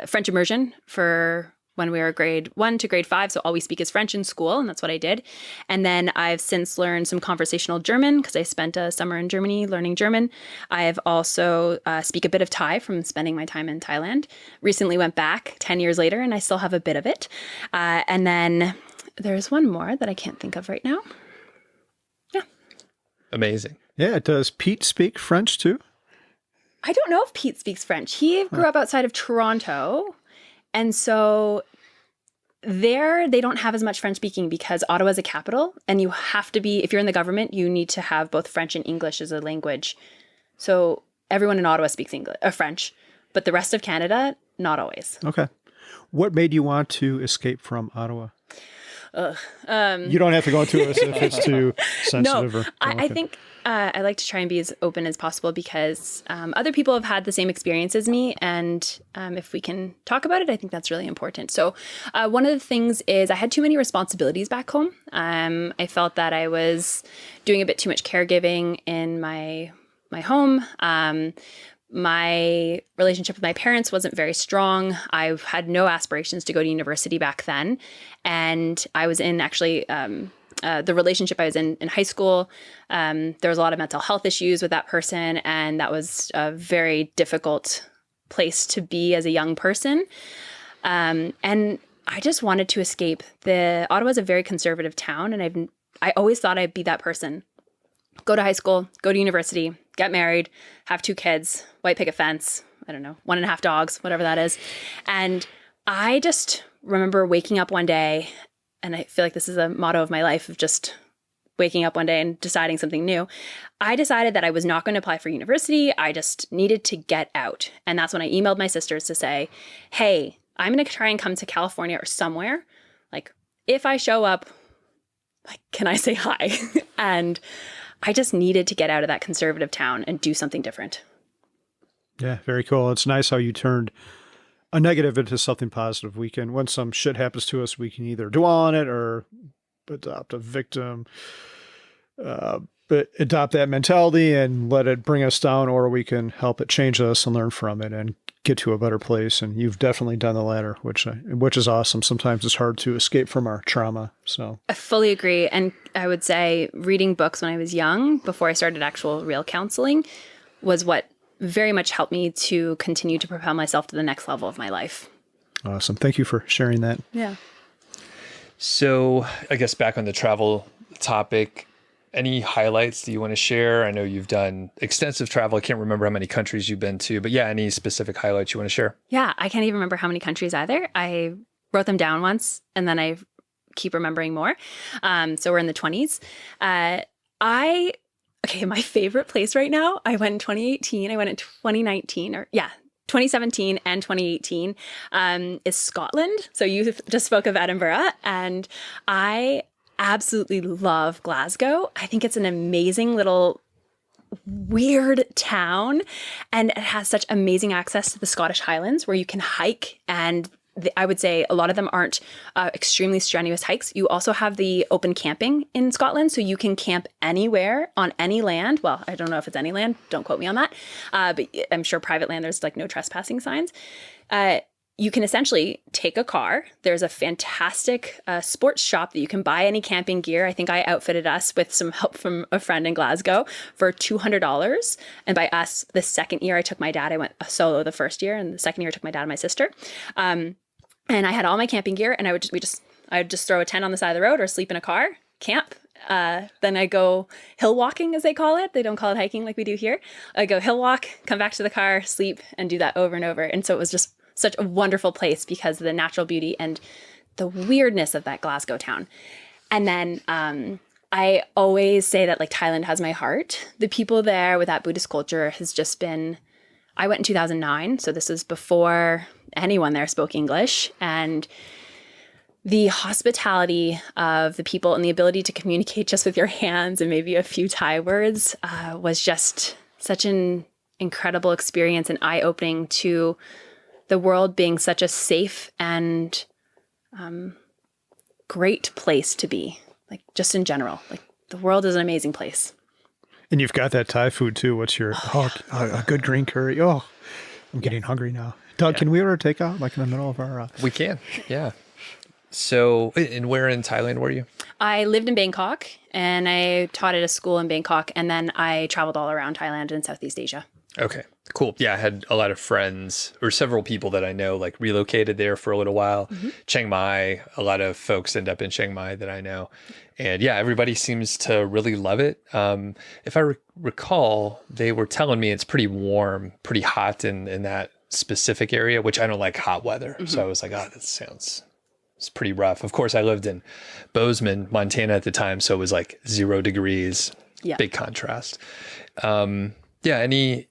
French immersion for when we were grade 1 to grade 5. So all we speak is French in school, and that's what I did. And then I've since learned some conversational German because I spent a summer in Germany learning German. I've also speak a bit of Thai from spending my time in Thailand. Recently went back 10 years later, and I still have a bit of it. And then there's one more that I can't think of right now. Yeah. Amazing. Yeah, does Pete speak French too? I don't know if Pete speaks French. He grew up outside of Toronto. And so there, they don't have as much French speaking because Ottawa is a capital, and you have to be, if you're in the government, you need to have both French and English as a language. So everyone in Ottawa speaks French, but the rest of Canada, not always. Okay. What made you want to escape from Ottawa? You don't have to go into it if it's too sensitive. No, I think I like to try and be as open as possible because other people have had the same experience as me. And if we can talk about it, I think that's really important. So one of the things is I had too many responsibilities back home. I felt that I was doing a bit too much caregiving in my home. My relationship with my parents wasn't very strong. I had no aspirations to go to university back then. And I was in actually the relationship I was in high school. There was a lot of mental health issues with that person. And that was a very difficult place to be as a young person. And I just wanted to escape. Ottawa is a very conservative town. And I always thought I'd be that person. Go to high school, go to university, get married, have 2 kids, white picket fence, I don't know, 1.5 dogs, whatever that is. And I just remember waking up one day, and I feel like this is a motto of my life of just waking up one day and deciding something new. I decided that I was not going to apply for university. I just needed to get out. And that's when I emailed my sisters to say, hey, I'm going to try and come to California or somewhere. Like, if I show up, like, can I say hi? And I just needed to get out of that conservative town and do something different. Yeah, very cool. It's nice how you turned a negative into something positive. When some shit happens to us, we can either dwell on it or adopt a victim, but adopt that mentality and let it bring us down, or we can help it change us and learn from it and get to a better place. And you've definitely done the latter, which is awesome. Sometimes it's hard to escape from our trauma. So I fully agree. And I would say reading books when I was young, before I started actual real counseling, was what very much helped me to continue to propel myself to the next level of my life. Awesome. Thank you for sharing that. Yeah. So I guess back on the travel topic, any highlights that you want to share? I know you've done extensive travel. I can't remember how many countries you've been to, but yeah, any specific highlights you want to share? Yeah, I can't even remember how many countries either. I wrote them down once and then I keep remembering more. So we're in the 20s. My favorite place right now, I went in 2018. I went in 2019 2017 and 2018 is Scotland. So you just spoke of Edinburgh, and I absolutely love Glasgow. I think it's an amazing little weird town, and it has such amazing access to the Scottish Highlands where you can hike, and I would say a lot of them aren't extremely strenuous hikes. You also have the open camping in Scotland, so you can camp anywhere on any land. Well, I don't know if it's any land. Don't quote me on that. But I'm sure private land, there's like no trespassing signs. You can essentially take a car. There's a fantastic sports shop that you can buy any camping gear. I think I outfitted us with some help from a friend in Glasgow for $200. And by us, the second year I took my dad, I went solo the first year, and the second year I took my dad and my sister. And I had all my camping gear, and I would just throw a tent on the side of the road or sleep in a car, camp. Then I go hill walking, as they call it. They don't call it hiking like we do here. I go hill walk, come back to the car, sleep, and do that over and over. And so it was just such a wonderful place because of the natural beauty and the weirdness of that Glasgow town. And then I always say that like Thailand has my heart. The people there with that Buddhist culture has just been, I went in 2009. So this is before anyone there spoke English. And the hospitality of the people and the ability to communicate just with your hands and maybe a few Thai words was just such an incredible experience and eye-opening to the world being such a safe and great place to be, like just in general. Like the world is an amazing place. And you've got that Thai food too. What's your a good green curry? Oh, I'm getting hungry now. Doug, can we order takeout like in the middle of our? We can, yeah. So, and where in Thailand were you? I lived in Bangkok, and I taught at a school in Bangkok, and then I traveled all around Thailand and Southeast Asia. Okay, cool. Yeah, I had a lot of friends or several people that I know like relocated there for a little while. Mm-hmm. Chiang Mai, a lot of folks end up in Chiang Mai that I know. And yeah, everybody seems to really love it. If I recall, they were telling me it's pretty warm, pretty hot in that specific area, which I don't like hot weather. Mm-hmm. So I was like, oh, it's pretty rough. Of course, I lived in Bozeman, Montana at the time. So it was like 0 degrees, big contrast. Any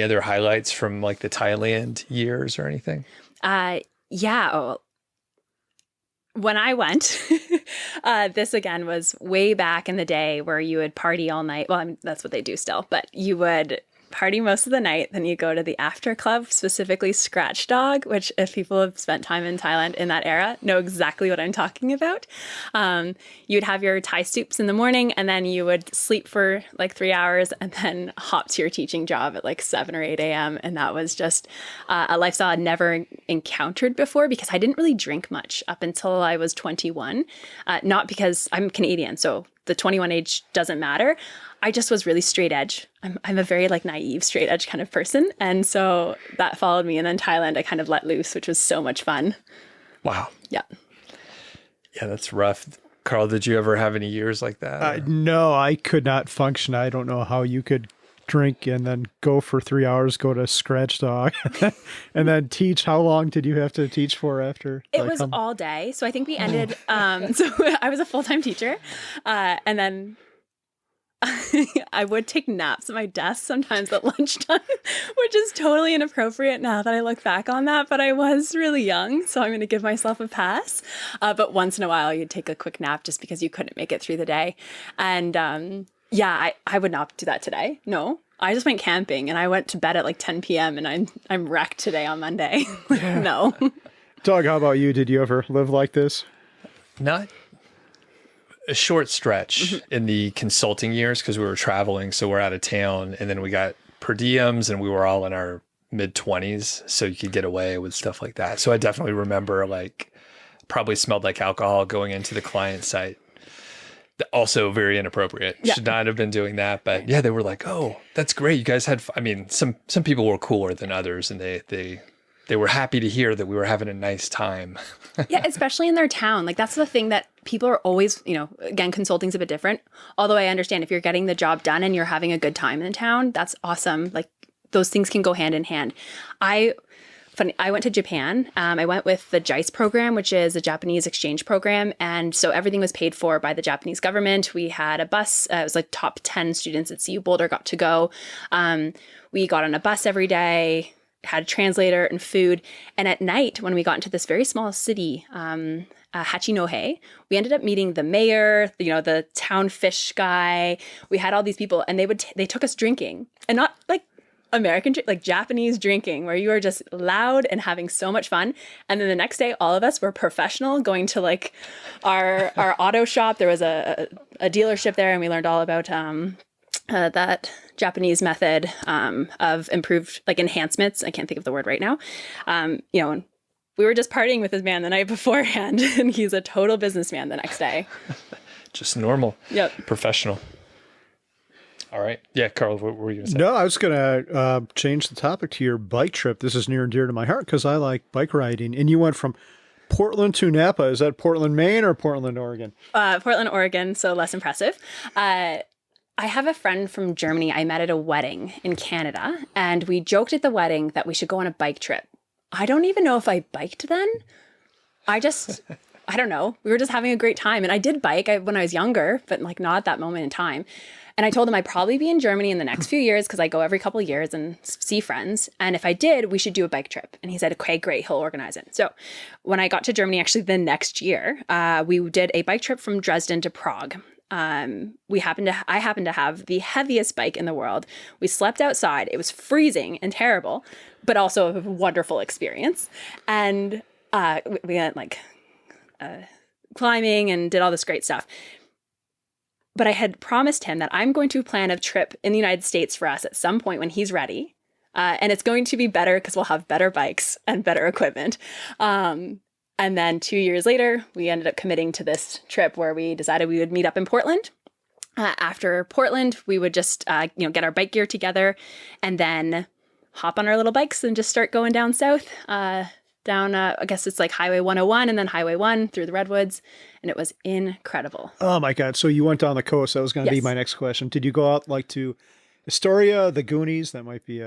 other highlights from like the Thailand years or anything? When I went, this again was way back in the day where you would party all night. Well, I mean, that's what they do still, but you would party most of the night. Then you go to the after club, specifically Scratch Dog, which if people have spent time in Thailand in that era, know exactly what I'm talking about. You'd have your Thai soups in the morning, and then you would sleep for like 3 hours and then hop to your teaching job at like 7 or 8 a.m. And that was just a lifestyle I'd never encountered before because I didn't really drink much up until I was 21. Not because I'm Canadian, so the 21 age doesn't matter. I just was really straight edge. I'm a very like naive, straight edge kind of person. And so that followed me. And then Thailand, I kind of let loose, which was so much fun. Wow. Yeah. Yeah, that's rough. Carl, did you ever have any years like that? No, I could not function. I don't know how you could drink and then go for 3 hours, go to Scratch Dog, and then teach. How long did you have to teach for after? It was all day. So I think we ended, so I was a full-time teacher. And then I would take naps at my desk sometimes at lunchtime, which is totally inappropriate now that I look back on that, but I was really young, so I'm going to give myself a pass. But once in a while, you'd take a quick nap just because you couldn't make it through the day. And I would not do that today. No, I just went camping and I went to bed at like 10 p.m. and I'm wrecked today on Monday. Yeah. No. Doug, how about you? Did you ever live like this? Not a short stretch in the consulting years because we were traveling. So we're out of town and then we got per diems and we were all in our mid-20s. So you could get away with stuff like that. So I definitely remember like probably smelled like alcohol going into the client site. Also very inappropriate. Yeah. Should not have been doing that. But yeah, they were like, oh, that's great. You guys had, I mean, some people were cooler than others and they were happy to hear that we were having a nice time. Yeah, especially in their town. Like that's the thing that people are always, again, consulting's a bit different. Although I understand if you're getting the job done and you're having a good time in town, that's awesome. Like those things can go hand in hand. I went to Japan. I went with the JICE program, which is a Japanese exchange program. And so everything was paid for by the Japanese government. We had a bus. It was like top 10 students at CU Boulder got to go. We got on a bus every day, had a translator and food. And at night, when we got into this very small city, Hachinohe, we ended up meeting the mayor, the town fish guy. We had all these people and they took us drinking and not like like Japanese drinking, where you are just loud and having so much fun. And then the next day, all of us were professional, going to like our auto shop. There was a dealership there, and we learned all about that Japanese method of improved like enhancements. I can't think of the word right now. You know, and we were just partying with this man the night beforehand, and he's a total businessman the next day. Just normal. Yep. Professional. All right. Yeah, Carl, what were you going to say? No, I was going to change the topic to your bike trip. This is near and dear to my heart because I like bike riding. And you went from Portland to Napa. Is that Portland, Maine or Portland, Oregon? Portland, Oregon, so less impressive. I have a friend from Germany I met at a wedding in Canada, and we joked at the wedding that we should go on a bike trip. I don't even know if I biked then. I don't know. We were just having a great time. And I did bike when I was younger, but like not at that moment in time. And I told him I'd probably be in Germany in the next few years because I go every couple of years and see friends. And if I did, we should do a bike trip. And he said, okay, great, he'll organize it. So when I got to Germany, actually the next year, we did a bike trip from Dresden to Prague. I happened to have the heaviest bike in the world. We slept outside. It was freezing and terrible, but also a wonderful experience. And we went like climbing and did all this great stuff. But I had promised him that I'm going to plan a trip in the United States for us at some point when he's ready. And it's going to be better because we'll have better bikes and better equipment. And then 2 years later, we ended up committing to this trip where we decided we would meet up in Portland. After Portland, we would just get our bike gear together and then hop on our little bikes and just start going down south, down, I guess it's like Highway 101 and then Highway 1 through the Redwoods. And it was incredible. Oh my God. So you went down the coast. That was going to be my next question. Did you go out like to Astoria, the Goonies? That might be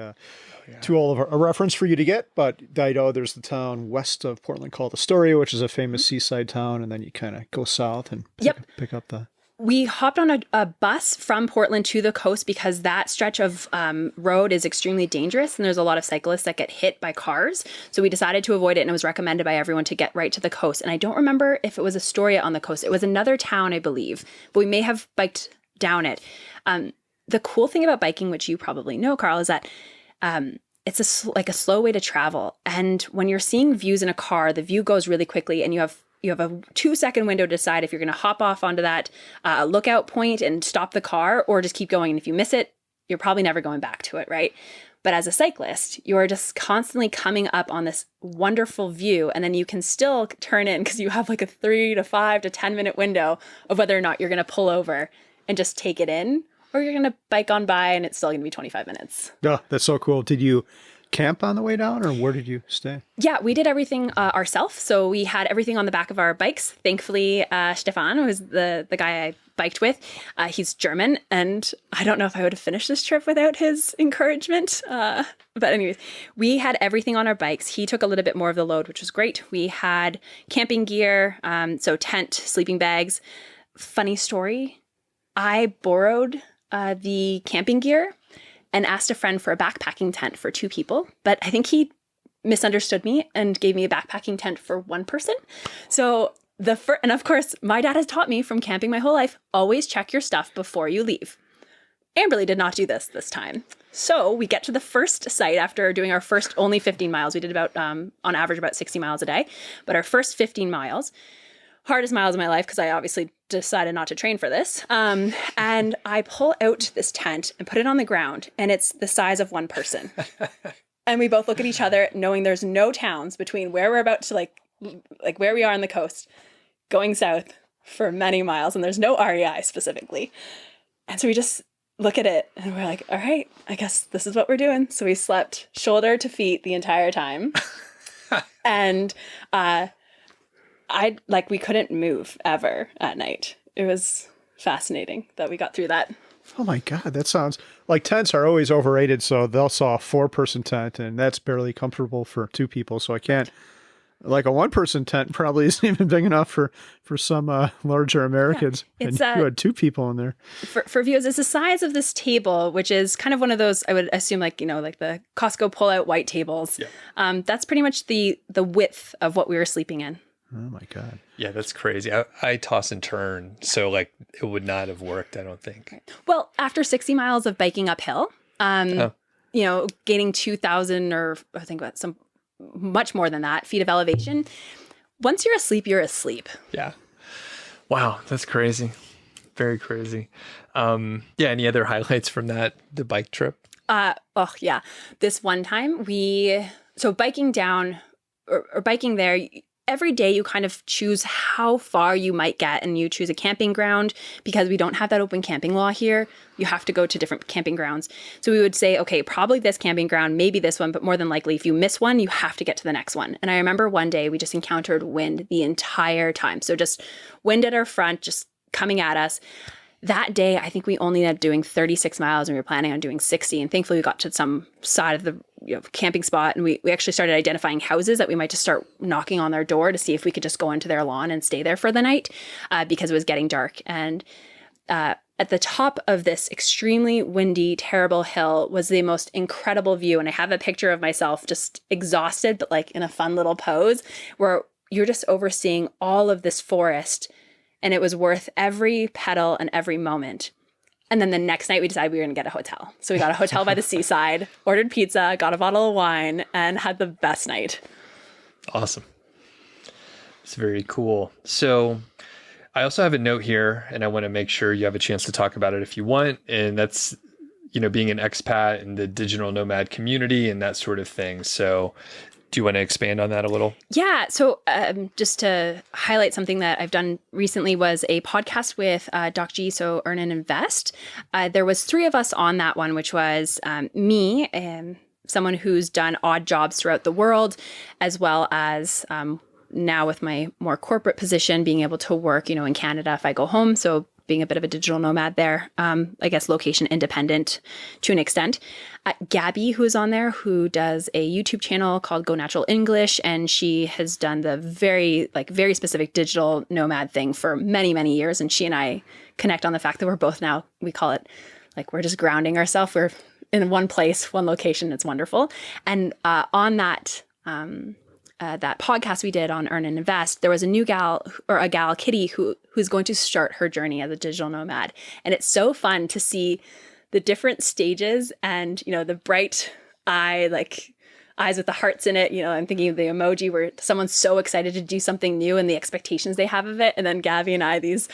too old of a reference for you to get, but I know there's the town west of Portland called Astoria, which is a famous seaside town. And then you kind of go south and pick up the... We hopped on a bus from Portland to the coast because that stretch of road is extremely dangerous and there's a lot of cyclists that get hit by cars. So we decided to avoid it, and it was recommended by everyone to get right to the coast. And I don't remember if it was Astoria on the coast. It was another town, I believe, but we may have biked down it. The cool thing about biking, which you probably know, Carl, is that it's like a slow way to travel. And when you're seeing views in a car, the view goes really quickly and you have a 2-second window to decide if you're going to hop off onto that lookout point and stop the car or just keep going. And if you miss it, you're probably never going back to it, right? But as a cyclist, you are just constantly coming up on this wonderful view, and then you can still turn in because you have like a 3 to 5 to 10 minute window of whether or not you're going to pull over and just take it in, or you're going to bike on by and it's still going to be 25 minutes. Oh, that's so cool. Did you camp on the way down, or where did you stay? Yeah, we did everything ourselves. So we had everything on the back of our bikes. Thankfully, Stefan, who was the guy I biked with, he's German, and I don't know if I would have finished this trip without his encouragement. But anyways, we had everything on our bikes. He took a little bit more of the load, which was great. We had camping gear, so tent, sleeping bags. Funny story, I borrowed the camping gear and asked a friend for a backpacking tent for 2 people. But I think he misunderstood me and gave me a backpacking tent for 1 person. So and of course, my dad has taught me from camping my whole life, always check your stuff before you leave. Amberly did not do this time. So we get to the first site after doing our first only 15 miles. We did about, on average, about 60 miles a day. But our first 15 miles, hardest miles of my life because I obviously decided not to train for this. And I pull out this tent and put it on the ground, and it's the size of 1 person. And we both look at each other, knowing there's no towns between where we're about to like where we are on the coast, going south for many miles, and there's no REI specifically. And so we just look at it and we're like, all right, I guess this is what we're doing. So we slept shoulder to feet the entire time. And we couldn't move ever at night. It was fascinating that we got through that. Oh my God, that sounds like tents are always overrated. So they'll saw a 4-person tent, and that's barely comfortable for 2 people. So I can't, like a 1-person tent probably isn't even big enough for some larger Americans. Yeah, and you had 2 people in there. For viewers, it's the size of this table, which is kind of one of those, I would assume, like the Costco pull-out white tables. Yeah. That's pretty much the width of what we were sleeping in. Oh my God. Yeah, that's crazy. I toss and turn, so it would not have worked, I don't think. Well, after 60 miles of biking uphill, gaining 2,000 or I think about some much more than that feet of elevation. Once you're asleep, you're asleep. Yeah. Wow. That's crazy. Very crazy. Any other highlights from the bike trip? Yeah. This one time biking down or biking there, every day you kind of choose how far you might get, and you choose a camping ground because we don't have that open camping law here. You have to go to different camping grounds. So we would say, okay, probably this camping ground, maybe this one, but more than likely, if you miss one, you have to get to the next one. And I remember one day we just encountered wind the entire time. So just wind at our front, just coming at us. That day, I think we only ended up doing 36 miles and we were planning on doing 60. And thankfully we got to some side of the camping spot, and we actually started identifying houses that we might just start knocking on their door to see if we could just go into their lawn and stay there for the night because it was getting dark. And at the top of this extremely windy, terrible hill was the most incredible view. And I have a picture of myself just exhausted, but like in a fun little pose where you're just overseeing all of this forest. And it was worth every petal and every moment. And then the next night we decided we were going to get a hotel. So we got a hotel by the seaside, ordered pizza, got a bottle of wine, and had the best night. Awesome. It's very cool. So I also have a note here, and I want to make sure you have a chance to talk about it if you want. And that's, being an expat in the digital nomad community and that sort of thing. So do you want to expand on that a little? Yeah. So just to highlight something that I've done recently was a podcast with Doc G, so Earn and Invest. There was 3 of us on that one, which was me, someone who's done odd jobs throughout the world, as well as now with my more corporate position, being able to work, in Canada if I go home. So being a bit of a digital nomad there, I guess location independent to an extent. Gabby, who is on there, who does a YouTube channel called Go Natural English, and she has done the very specific digital nomad thing for many, many years. And she and I connect on the fact that we're both now, we call it like we're just grounding ourselves. We're in one place, one location. It's wonderful. And on that that podcast we did on Earn and Invest, there was a new gal, Kitty, who's going to start her journey as a digital nomad. And it's so fun to see the different stages and, the bright eye, like eyes with the hearts in it. I'm thinking of the emoji where someone's so excited to do something new and the expectations they have of it. And then Gabby and I, these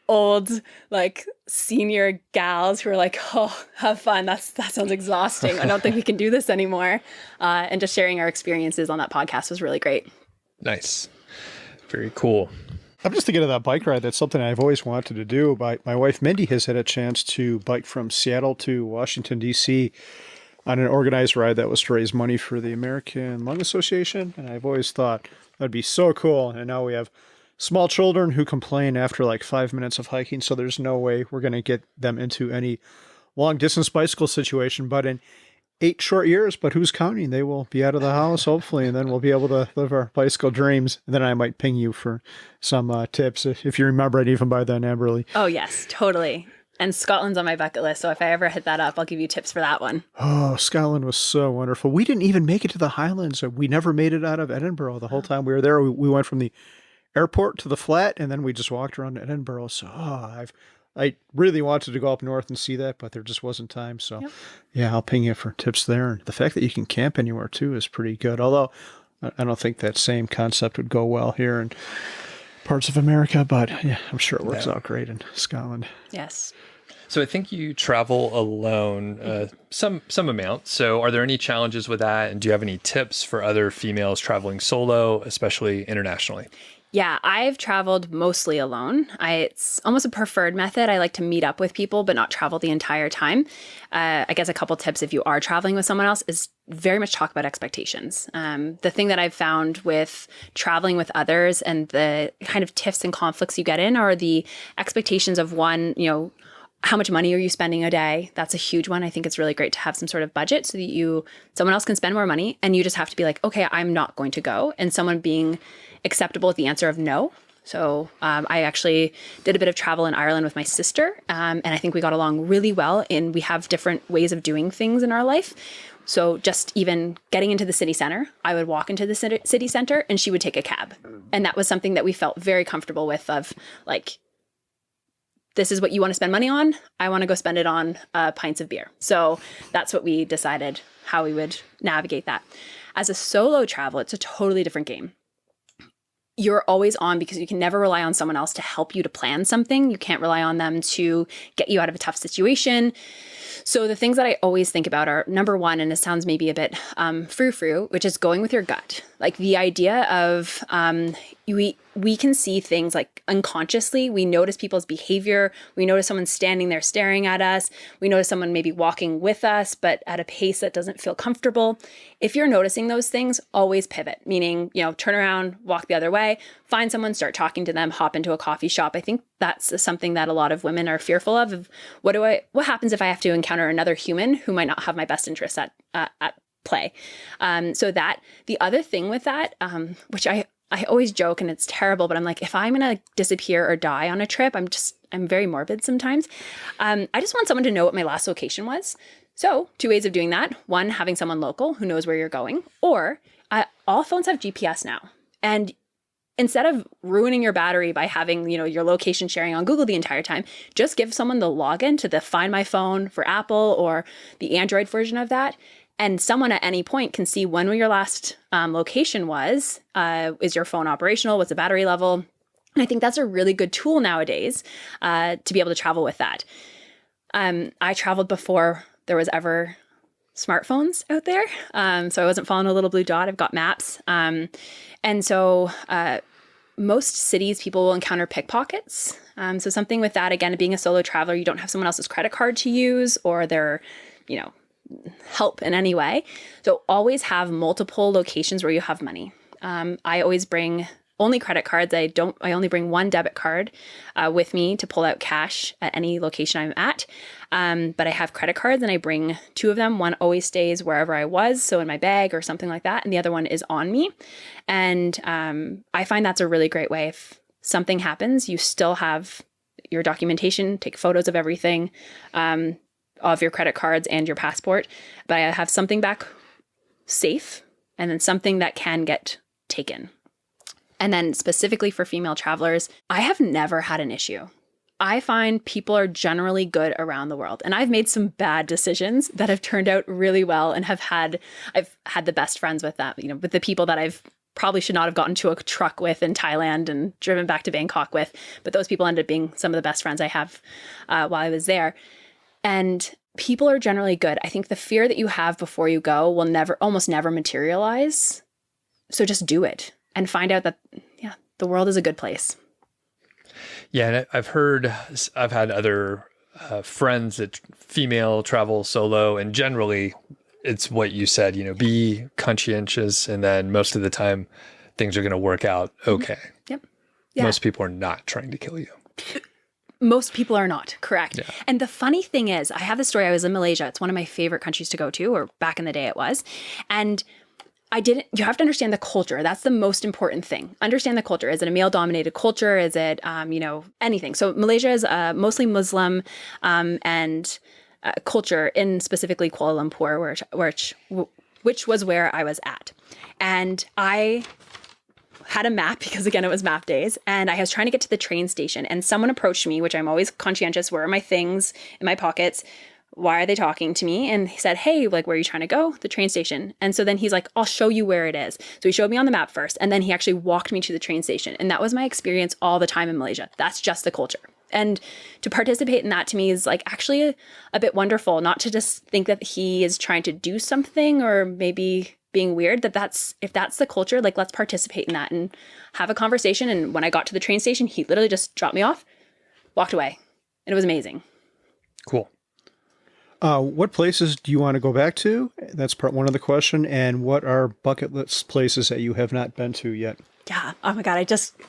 old, like senior gals who are like, oh, have fun. That sounds exhausting. I don't think we can do this anymore. And just sharing our experiences on that podcast was really great. Nice. Very cool. I'm just thinking of that bike ride. That's something I've always wanted to do. My wife, Mindy, has had a chance to bike from Seattle to Washington, D.C. on an organized ride that was to raise money for the American Lung Association. And I've always thought that'd be so cool. And now we have small children who complain after like 5 minutes of hiking. So there's no way we're going to get them into any long distance bicycle situation. But in 8 short years, but who's counting? They will be out of the house, hopefully, and then we'll be able to live our bicycle dreams. And then I might ping you for some tips if you remember it even by then, Amberly. Oh, yes, totally. And Scotland's on my bucket list. So if I ever hit that up, I'll give you tips for that one. Oh, Scotland was so wonderful. We didn't even make it to the Highlands. We never made it out of Edinburgh the whole time we were there. We went from the airport to the flat, and then we just walked around Edinburgh. So I really wanted to go up north and see that, but there just wasn't time. So yeah, I'll ping you for tips there. And the fact that you can camp anywhere too is pretty good. Although I don't think that same concept would go well here in parts of America, but yeah, I'm sure it works out great in Scotland. Yes. So I think you travel alone some amount. So are there any challenges with that? And do you have any tips for other females traveling solo, especially internationally? Yeah, I've traveled mostly alone. It's almost a preferred method. I like to meet up with people, but not travel the entire time. I guess a couple tips if you are traveling with someone else is very much talk about expectations. The thing that I've found with traveling with others and the kind of tiffs and conflicts you get in are the expectations of one, how much money are you spending a day? That's a huge one. I think it's really great to have some sort of budget so that someone else can spend more money and you just have to be like, okay, I'm not going to go. And someone being acceptable with the answer of no. So I actually did a bit of travel in Ireland with my sister. And I think we got along really well and we have different ways of doing things in our life. So just even getting into the city center, I would walk into the city center and she would take a cab. And that was something that we felt very comfortable with of like, this is what you want to spend money on. I want to go spend it on pints of beer. So that's what we decided how we would navigate that. As a solo travel, it's a totally different game. You're always on because you can never rely on someone else to help you to plan something. You can't rely on them to get you out of a tough situation. So the things that I always think about are, number one, and this sounds maybe a bit frou-frou, which is going with your gut. Like the idea of we can see things like unconsciously. We notice people's behavior. We notice someone standing there staring at us. We notice someone maybe walking with us, but at a pace that doesn't feel comfortable. If you're noticing those things, always pivot, meaning, turn around, walk the other way, find someone, start talking to them, hop into a coffee shop. I think that's something that a lot of women are fearful of what happens if I have to encounter another human who might not have my best interests at play. So that the other thing with that, which I always joke and it's terrible, but I'm like, if I'm going to disappear or die on a trip, I'm very morbid sometimes. I just want someone to know what my last location was. So 2 ways of doing that. One, having someone local who knows where you're going, or all phones have GPS now. And instead of ruining your battery by having, your location sharing on Google the entire time, just give someone the login to the Find My Phone for Apple or the Android version of that. And someone at any point can see when your last location was. Is your phone operational? What's the battery level? And I think that's a really good tool nowadays to be able to travel with that. I traveled before there was ever smartphones out there. So I wasn't following a little blue dot. I've got maps. And so most cities, people will encounter pickpockets. So something with that, again, being a solo traveler, you don't have someone else's credit card to use or their, help in any way. So always have multiple locations where you have money. I always bring only credit cards. I only bring one debit card with me to pull out cash at any location I'm at. But I have credit cards and I bring 2 of them. One always stays wherever I was, so in my bag or something like that. And the other one is on me. And I find that's a really great way. If something happens, you still have your documentation, take photos of everything, of your credit cards and your passport. But I have something back safe and then something that can get taken. And then specifically for female travelers, I have never had an issue. I find people are generally good around the world. And I've made some bad decisions that have turned out really well and I've had the best friends with that, with the people that I've probably should not have gotten to a truck with in Thailand and driven back to Bangkok with. But those people ended up being some of the best friends I have while I was there. And people are generally good. I think the fear that you have before you go will almost never materialize. So just do it and find out that, the world is a good place. Yeah, and I've had other friends that female travel solo, and generally it's what you said, be conscientious, and then most of the time things are going to work out okay. Yep. Yeah. Most people are not trying to kill you. Most people are not, correct. Yeah. And the funny thing is, I have this story. I was in Malaysia. It's one of my favorite countries to go to, or back in the day it was. And you have to understand the culture. That's the most important thing. Understand the culture. Is it a male-dominated culture? Is it, anything? So Malaysia is mostly Muslim and culture in specifically Kuala Lumpur, which was where I was at. And I had a map because, again, it was map days. And I was trying to get to the train station. And someone approached me, which I'm always conscientious. Where are my things in my pockets? Why are they talking to me? And he said, hey, where are you trying to go? The train station. And so then he's like, I'll show you where it is. So he showed me on the map first. And then he actually walked me to the train station. And that was my experience all the time in Malaysia. That's just the culture. And to participate in that to me is actually a bit wonderful, not to just think that he is trying to do something or maybe being weird, if that's the culture, let's participate in that and have a conversation. And when I got to the train station, he literally just dropped me off, walked away. And it was amazing. Cool. What places do you want to go back to? That's part one of the question. And what are bucket list places that you have not been to yet? Yeah. Oh my God. I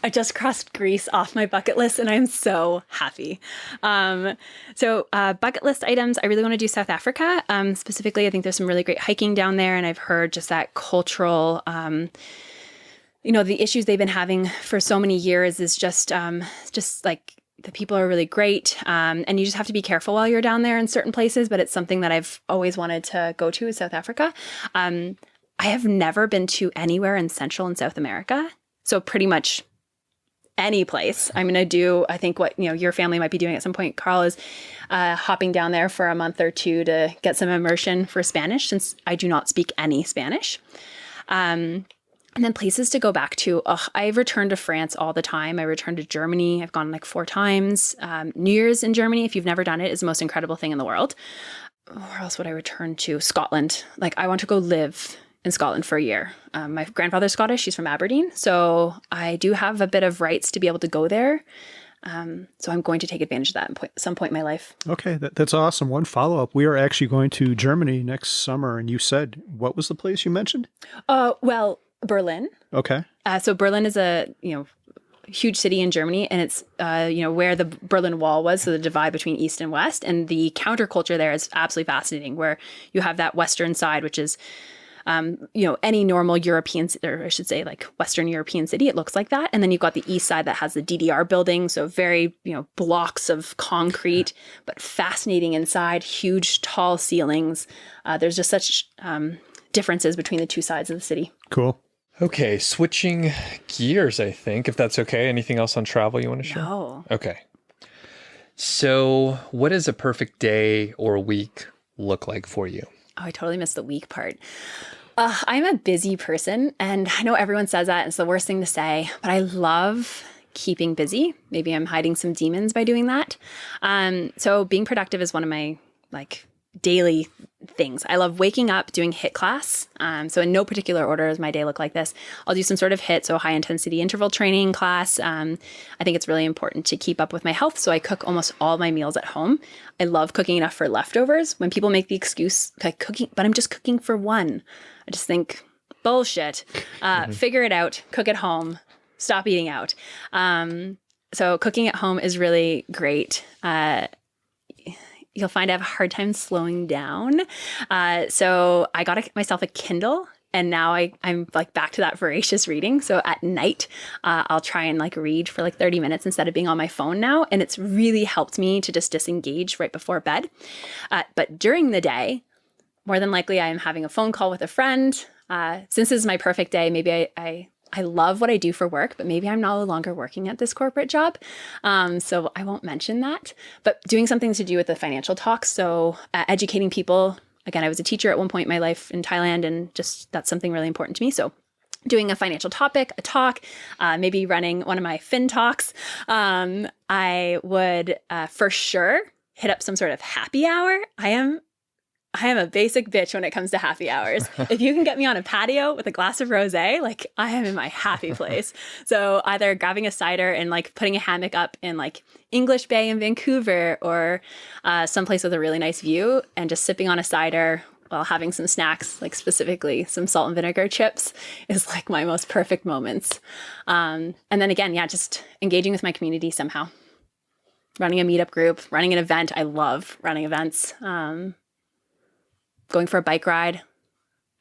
just crossed Greece off my bucket list and I'm so happy. So bucket list items, I really want to do South Africa. Specifically, I think there's some really great hiking down there. And I've heard just that cultural, the issues they've been having for so many years is just the people are really great. And you just have to be careful while you're down there in certain places, but it's something that I've always wanted to go to, is South Africa. I have never been to anywhere in Central and South America. So pretty much any place. I'm going to do, I think what, your family might be doing at some point, Carl, is hopping down there for a month or two to get some immersion for Spanish, since I do not speak any Spanish. And then places to go back to. I return to France all the time. I return to Germany. I've gone like 4 times. New Year's in Germany, if you've never done it, is the most incredible thing in the world. Where else would I return to? Scotland. Like, I want to go live in Scotland for a year. My grandfather's Scottish. She's from Aberdeen. So I do have a bit of rights to be able to go there. So I'm going to take advantage of that at some point in my life. Okay, that's awesome. One follow-up. We are actually going to Germany next summer, and you said, what was the place you mentioned? Well, Berlin. Okay. So Berlin is a, huge city in Germany, and it's, where the Berlin Wall was, so the divide between East and West. And the counterculture there is absolutely fascinating, where you have that Western side, which is, any normal European, or I should say like Western European city, it looks like that. And then you've got the east side that has the DDR building. So very, blocks of concrete, but fascinating inside, huge, tall ceilings. There's just such differences between the two sides of the city. Cool. Okay, switching gears, I think, if that's okay. Anything else on travel you want to share? No. Okay. So what does a perfect day or week look like for you? Oh, I totally missed the week part. I'm a busy person, and I know everyone says that, and it's the worst thing to say, but I love keeping busy. Maybe I'm hiding some demons by doing that. So being productive is one of my daily things. I love waking up, doing HIIT class. So in no particular order does my day look like this. I'll do some sort of HIIT, so high intensity interval training class. I think it's really important to keep up with my health. So I cook almost all my meals at home. I love cooking enough for leftovers. When people make the excuse, like cooking, but I'm just cooking for one. I just think, bullshit. Figure it out, cook at home, stop eating out. So cooking at home is really great. You'll find I have a hard time slowing down. So I got myself a Kindle, and now I'm back to that voracious reading. So at night, I'll try and read for 30 minutes instead of being on my phone now. And it's really helped me to just disengage right before bed. But during the day, more than likely I am having a phone call with a friend. Since this is my perfect day, maybe I love what I do for work, but maybe I'm no longer working at this corporate job. So I won't mention that, but doing something to do with the financial talks. So educating people. Again, I was a teacher at one point in my life in Thailand, and just that's something really important to me. So doing a financial topic, a talk, maybe running one of my FinTalks. I would for sure hit up some sort of happy hour. I am a basic bitch when it comes to happy hours. If you can get me on a patio with a glass of rosé, I am in my happy place. So either grabbing a cider and putting a hammock up in English Bay in Vancouver, or someplace with a really nice view, and just sipping on a cider while having some snacks, specifically some salt and vinegar chips, is my most perfect moments. And then again, just engaging with my community somehow. Running a meetup group, running an event. I love running events. Going for a bike ride,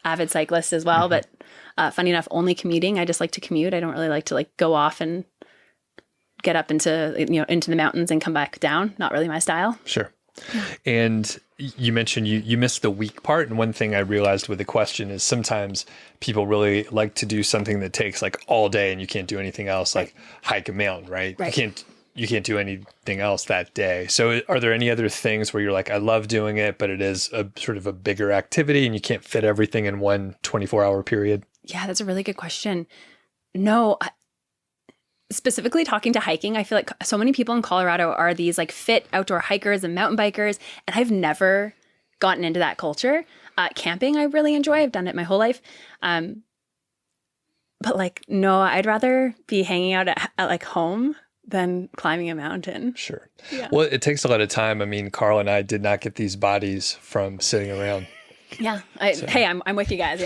avid cyclist as well, but funny enough, only commuting. I just like to commute. I don't really like to go off and get up into the mountains and come back down. Not really my style. Sure. And you mentioned you missed the week part. And one thing I realized with the question is sometimes people really like to do something that takes all day and you can't do anything else, like hike a mountain, right? You can't do anything else that day. So are there any other things where you're I love doing it, but it is a sort of a bigger activity and you can't fit everything in one 24-hour period? Yeah, that's a really good question. No, specifically talking to hiking, I feel like so many people in Colorado are these fit outdoor hikers and mountain bikers, and I've never gotten into that culture. Camping, I really enjoy. I've done it my whole life. But no, I'd rather be hanging out at home than climbing a mountain. Sure. Yeah. Well, it takes a lot of time. I mean, Carl and I did not get these bodies from sitting around. Yeah. Hey, I'm with you guys,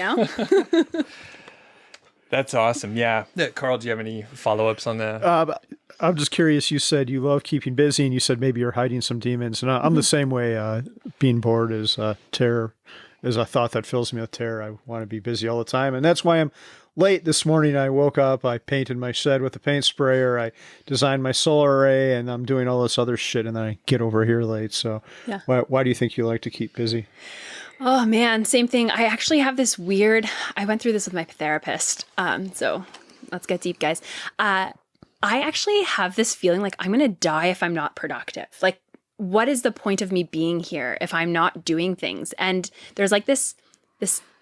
That's awesome. Yeah. Carl, do you have any follow-ups on that? I'm just curious. You said you love keeping busy, and you said maybe you're hiding some demons. And I'm the same way. Being bored is terror, is a thought that fills me with terror. I want to be busy all the time. And that's why I'm late this morning. I woke up, I painted my shed with a paint sprayer, I designed my solar array, and I'm doing all this other shit, and then I get over here late. So yeah. Why do you think you like to keep busy? Oh man, same thing. I actually have this weird, I went through this with my therapist. So let's get deep, guys. I actually have this feeling like I'm going to die if I'm not productive. Like, what is the point of me being here if I'm not doing things? And there's like this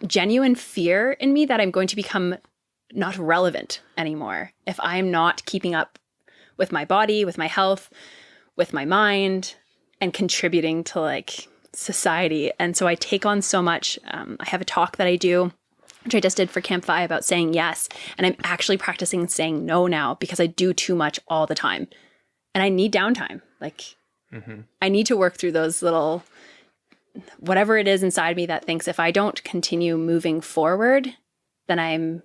genuine fear in me that I'm going to become not relevant anymore if I'm not keeping up with my body, with my health, with my mind, and contributing to like society. And so I take on so much. I have a talk that I do, which I just did for CampFi, about saying yes. And I'm actually practicing saying no now because I do too much all the time. And I need downtime. Like, I need to work through those little, whatever it is inside me that thinks if I don't continue moving forward, then I'm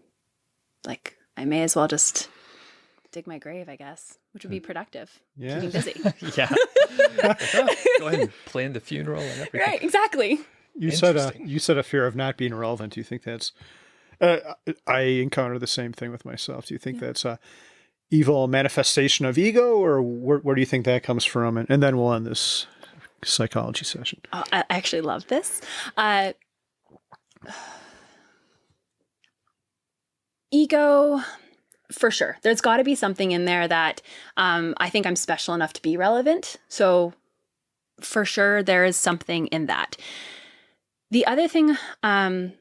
like, I may as well just dig my grave, I guess, which would be productive. Yeah. Keeping busy. Yeah. Go ahead and plan the funeral and everything. Right, exactly. You said a fear of not being relevant. Do you think that's? I encounter the same thing with myself. Do you think that's a evil manifestation of ego, or where do you think that comes from? And then we'll end this psychology session. I actually love this. Ego, for sure. There's got to be something in there that I think I'm special enough to be relevant. So for sure, there is something in that. The other thing, I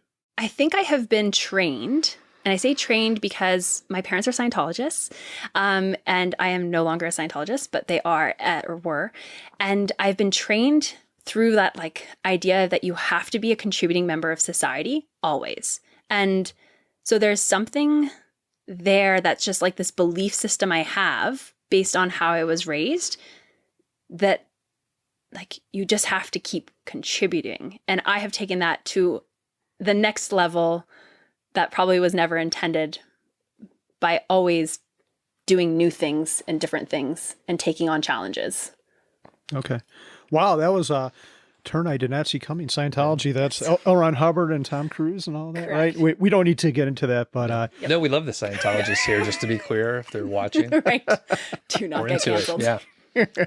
think I have been trained, and I say trained because my parents are Scientologists, and I am no longer a Scientologist, but they are or were. And I've been trained through that like idea that you have to be a contributing member of society always. And so there's something there that's just like this belief system I have based on how I was raised that like you just have to keep contributing. And I have taken that to the next level that probably was never intended by always doing new things and different things and taking on challenges. Okay. Wow, that was a turn I did not see coming. Scientology, that's L. Ron Hubbard and Tom Cruise and all that, Correct. right? We don't need to get into that, but No, we love the Scientologists here, just to be clear, if they're watching. Right. Do not We're get into canceled. it. Yeah.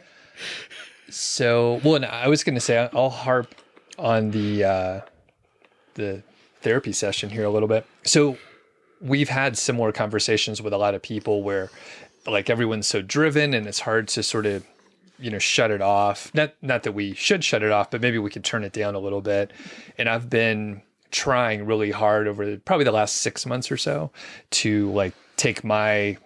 So, well, and I was going to say, I'll harp on the therapy session here a little bit. So we've had similar conversations with a lot of people where like everyone's so driven and it's hard to sort of, shut it off. Not that we should shut it off, but maybe we could turn it down a little bit. And I've been trying really hard over probably the last 6 months or so to like take my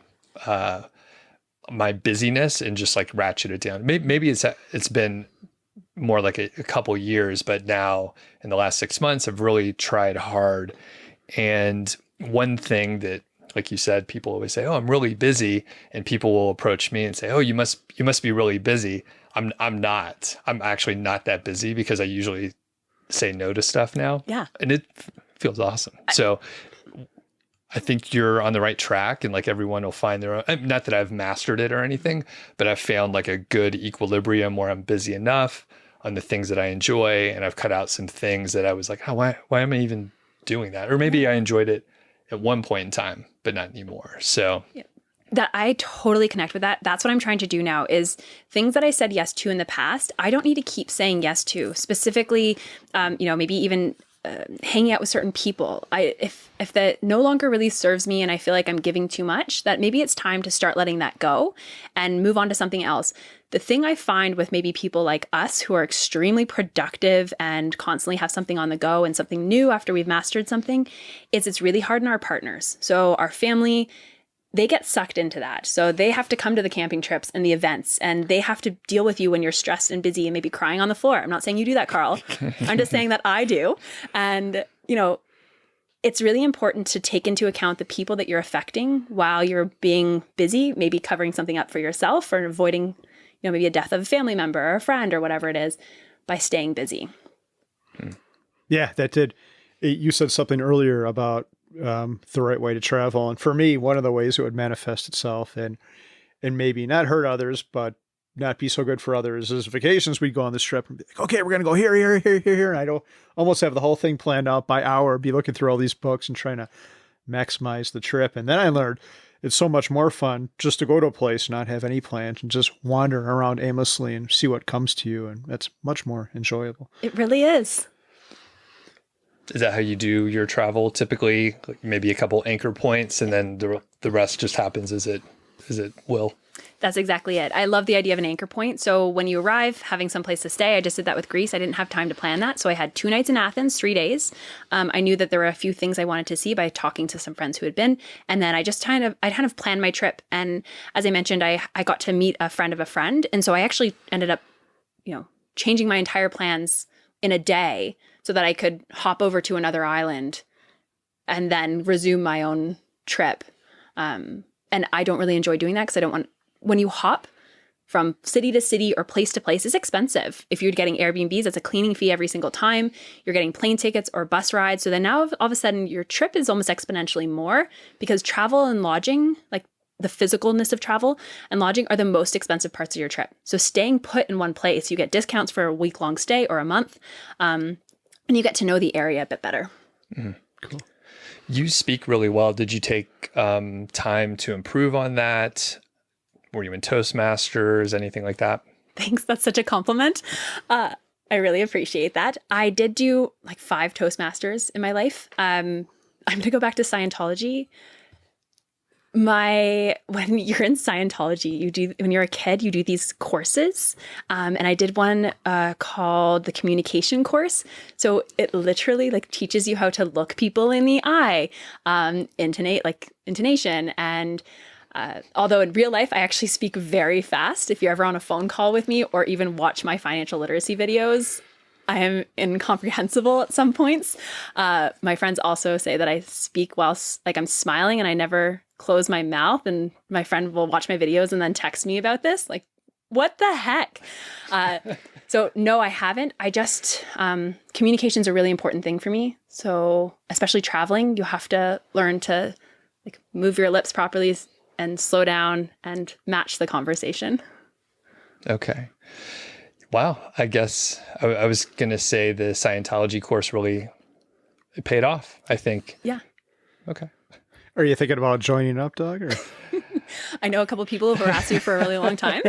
my busyness and just like ratchet it down. Maybe it's been more like a couple years, but now in the last 6 months, I've really tried hard. And one thing that, like you said, people always say, "Oh, I'm really busy," and people will approach me and say, "Oh, you must be really busy." I'm not. I'm actually not that busy because I usually say no to stuff now. Yeah, and it feels awesome. So I think you're on the right track, and like everyone will find their own. Not that I've mastered it or anything, but I've found like a good equilibrium where I'm busy enough on the things that I enjoy, and I've cut out some things that I was like, "Oh, why am I even doing that?" Or maybe I enjoyed it at one point in time, but not anymore. So yeah. That I totally connect with that. That's what I'm trying to do now is things that I said yes to in the past, I don't need to keep saying yes to. Specifically, maybe even hanging out with certain people. If that no longer really serves me and I feel like I'm giving too much, that maybe it's time to start letting that go and move on to something else. The thing I find with maybe people like us who are extremely productive and constantly have something on the go and something new after we've mastered something is it's really hard on our partners. So our family, they get sucked into that. So they have to come to the camping trips and the events, and they have to deal with you when you're stressed and busy and maybe crying on the floor. I'm not saying you do that, Carl. I'm just saying that I do. And, it's really important to take into account the people that you're affecting while you're being busy, maybe covering something up for yourself or avoiding, maybe a death of a family member or a friend or whatever it is by staying busy. yeah, that did. You said something earlier about the right way to travel. And for me, one of the ways it would manifest itself and maybe not hurt others, but not be so good for others is vacations. We'd go on this trip and be like, okay, we're going to go here, here, here, here, here. And I'd almost have the whole thing planned out by hour, be looking through all these books and trying to maximize the trip. And then I learned it's so much more fun just to go to a place, not have any plans and just wander around aimlessly and see what comes to you. And that's much more enjoyable. It really is. is that how you do your travel typically? Like maybe a couple anchor points and then the rest just happens as it Is it Will? That's exactly it. I love the idea of an anchor point. So when you arrive, having some place to stay, I just did that with Greece. I didn't have time to plan that. So I had 2 nights in Athens, 3 days. I knew that there were a few things I wanted to see by talking to some friends who had been. And then I kind of planned my trip. And as I mentioned, I got to meet a friend of a friend. And so I actually ended up, changing my entire plans in a day so that I could hop over to another island and then resume my own trip. And I don't really enjoy doing that because I don't want, when you hop from city to city or place to place, it's expensive. If you're getting Airbnbs, it's a cleaning fee every single time. You're getting plane tickets or bus rides. So then now all of a sudden your trip is almost exponentially more because travel and lodging, like the physicalness of travel and lodging, are the most expensive parts of your trip. So staying put in one place, you get discounts for a week-long stay or a month, and you get to know the area a bit better. Cool. You speak really well. Did you take time to improve on that? Were you in Toastmasters, anything like that? Thanks. That's such a compliment. I really appreciate that. I did do like 5 Toastmasters in my life. I'm going to go back to Scientology. When you're in Scientology, when you're a kid, you do these courses. And I did one called the communication course. So it literally teaches you how to look people in the eye, intonation. And although in real life, I actually speak very fast. If you're ever on a phone call with me or even watch my financial literacy videos, I am incomprehensible at some points. My friends also say that I speak whilst I'm smiling and I never close my mouth. And my friend will watch my videos and then text me about this. Like, what the heck? So no, I haven't. I just, communication's a really important thing for me. So especially traveling, you have to learn to move your lips properly and slow down and match the conversation. Okay. Wow. I guess I was going to say the Scientology course really paid off, I think. Yeah. Okay. Are you thinking about joining up, Doug? Or? I know a couple of people who've harassed me for a really long time.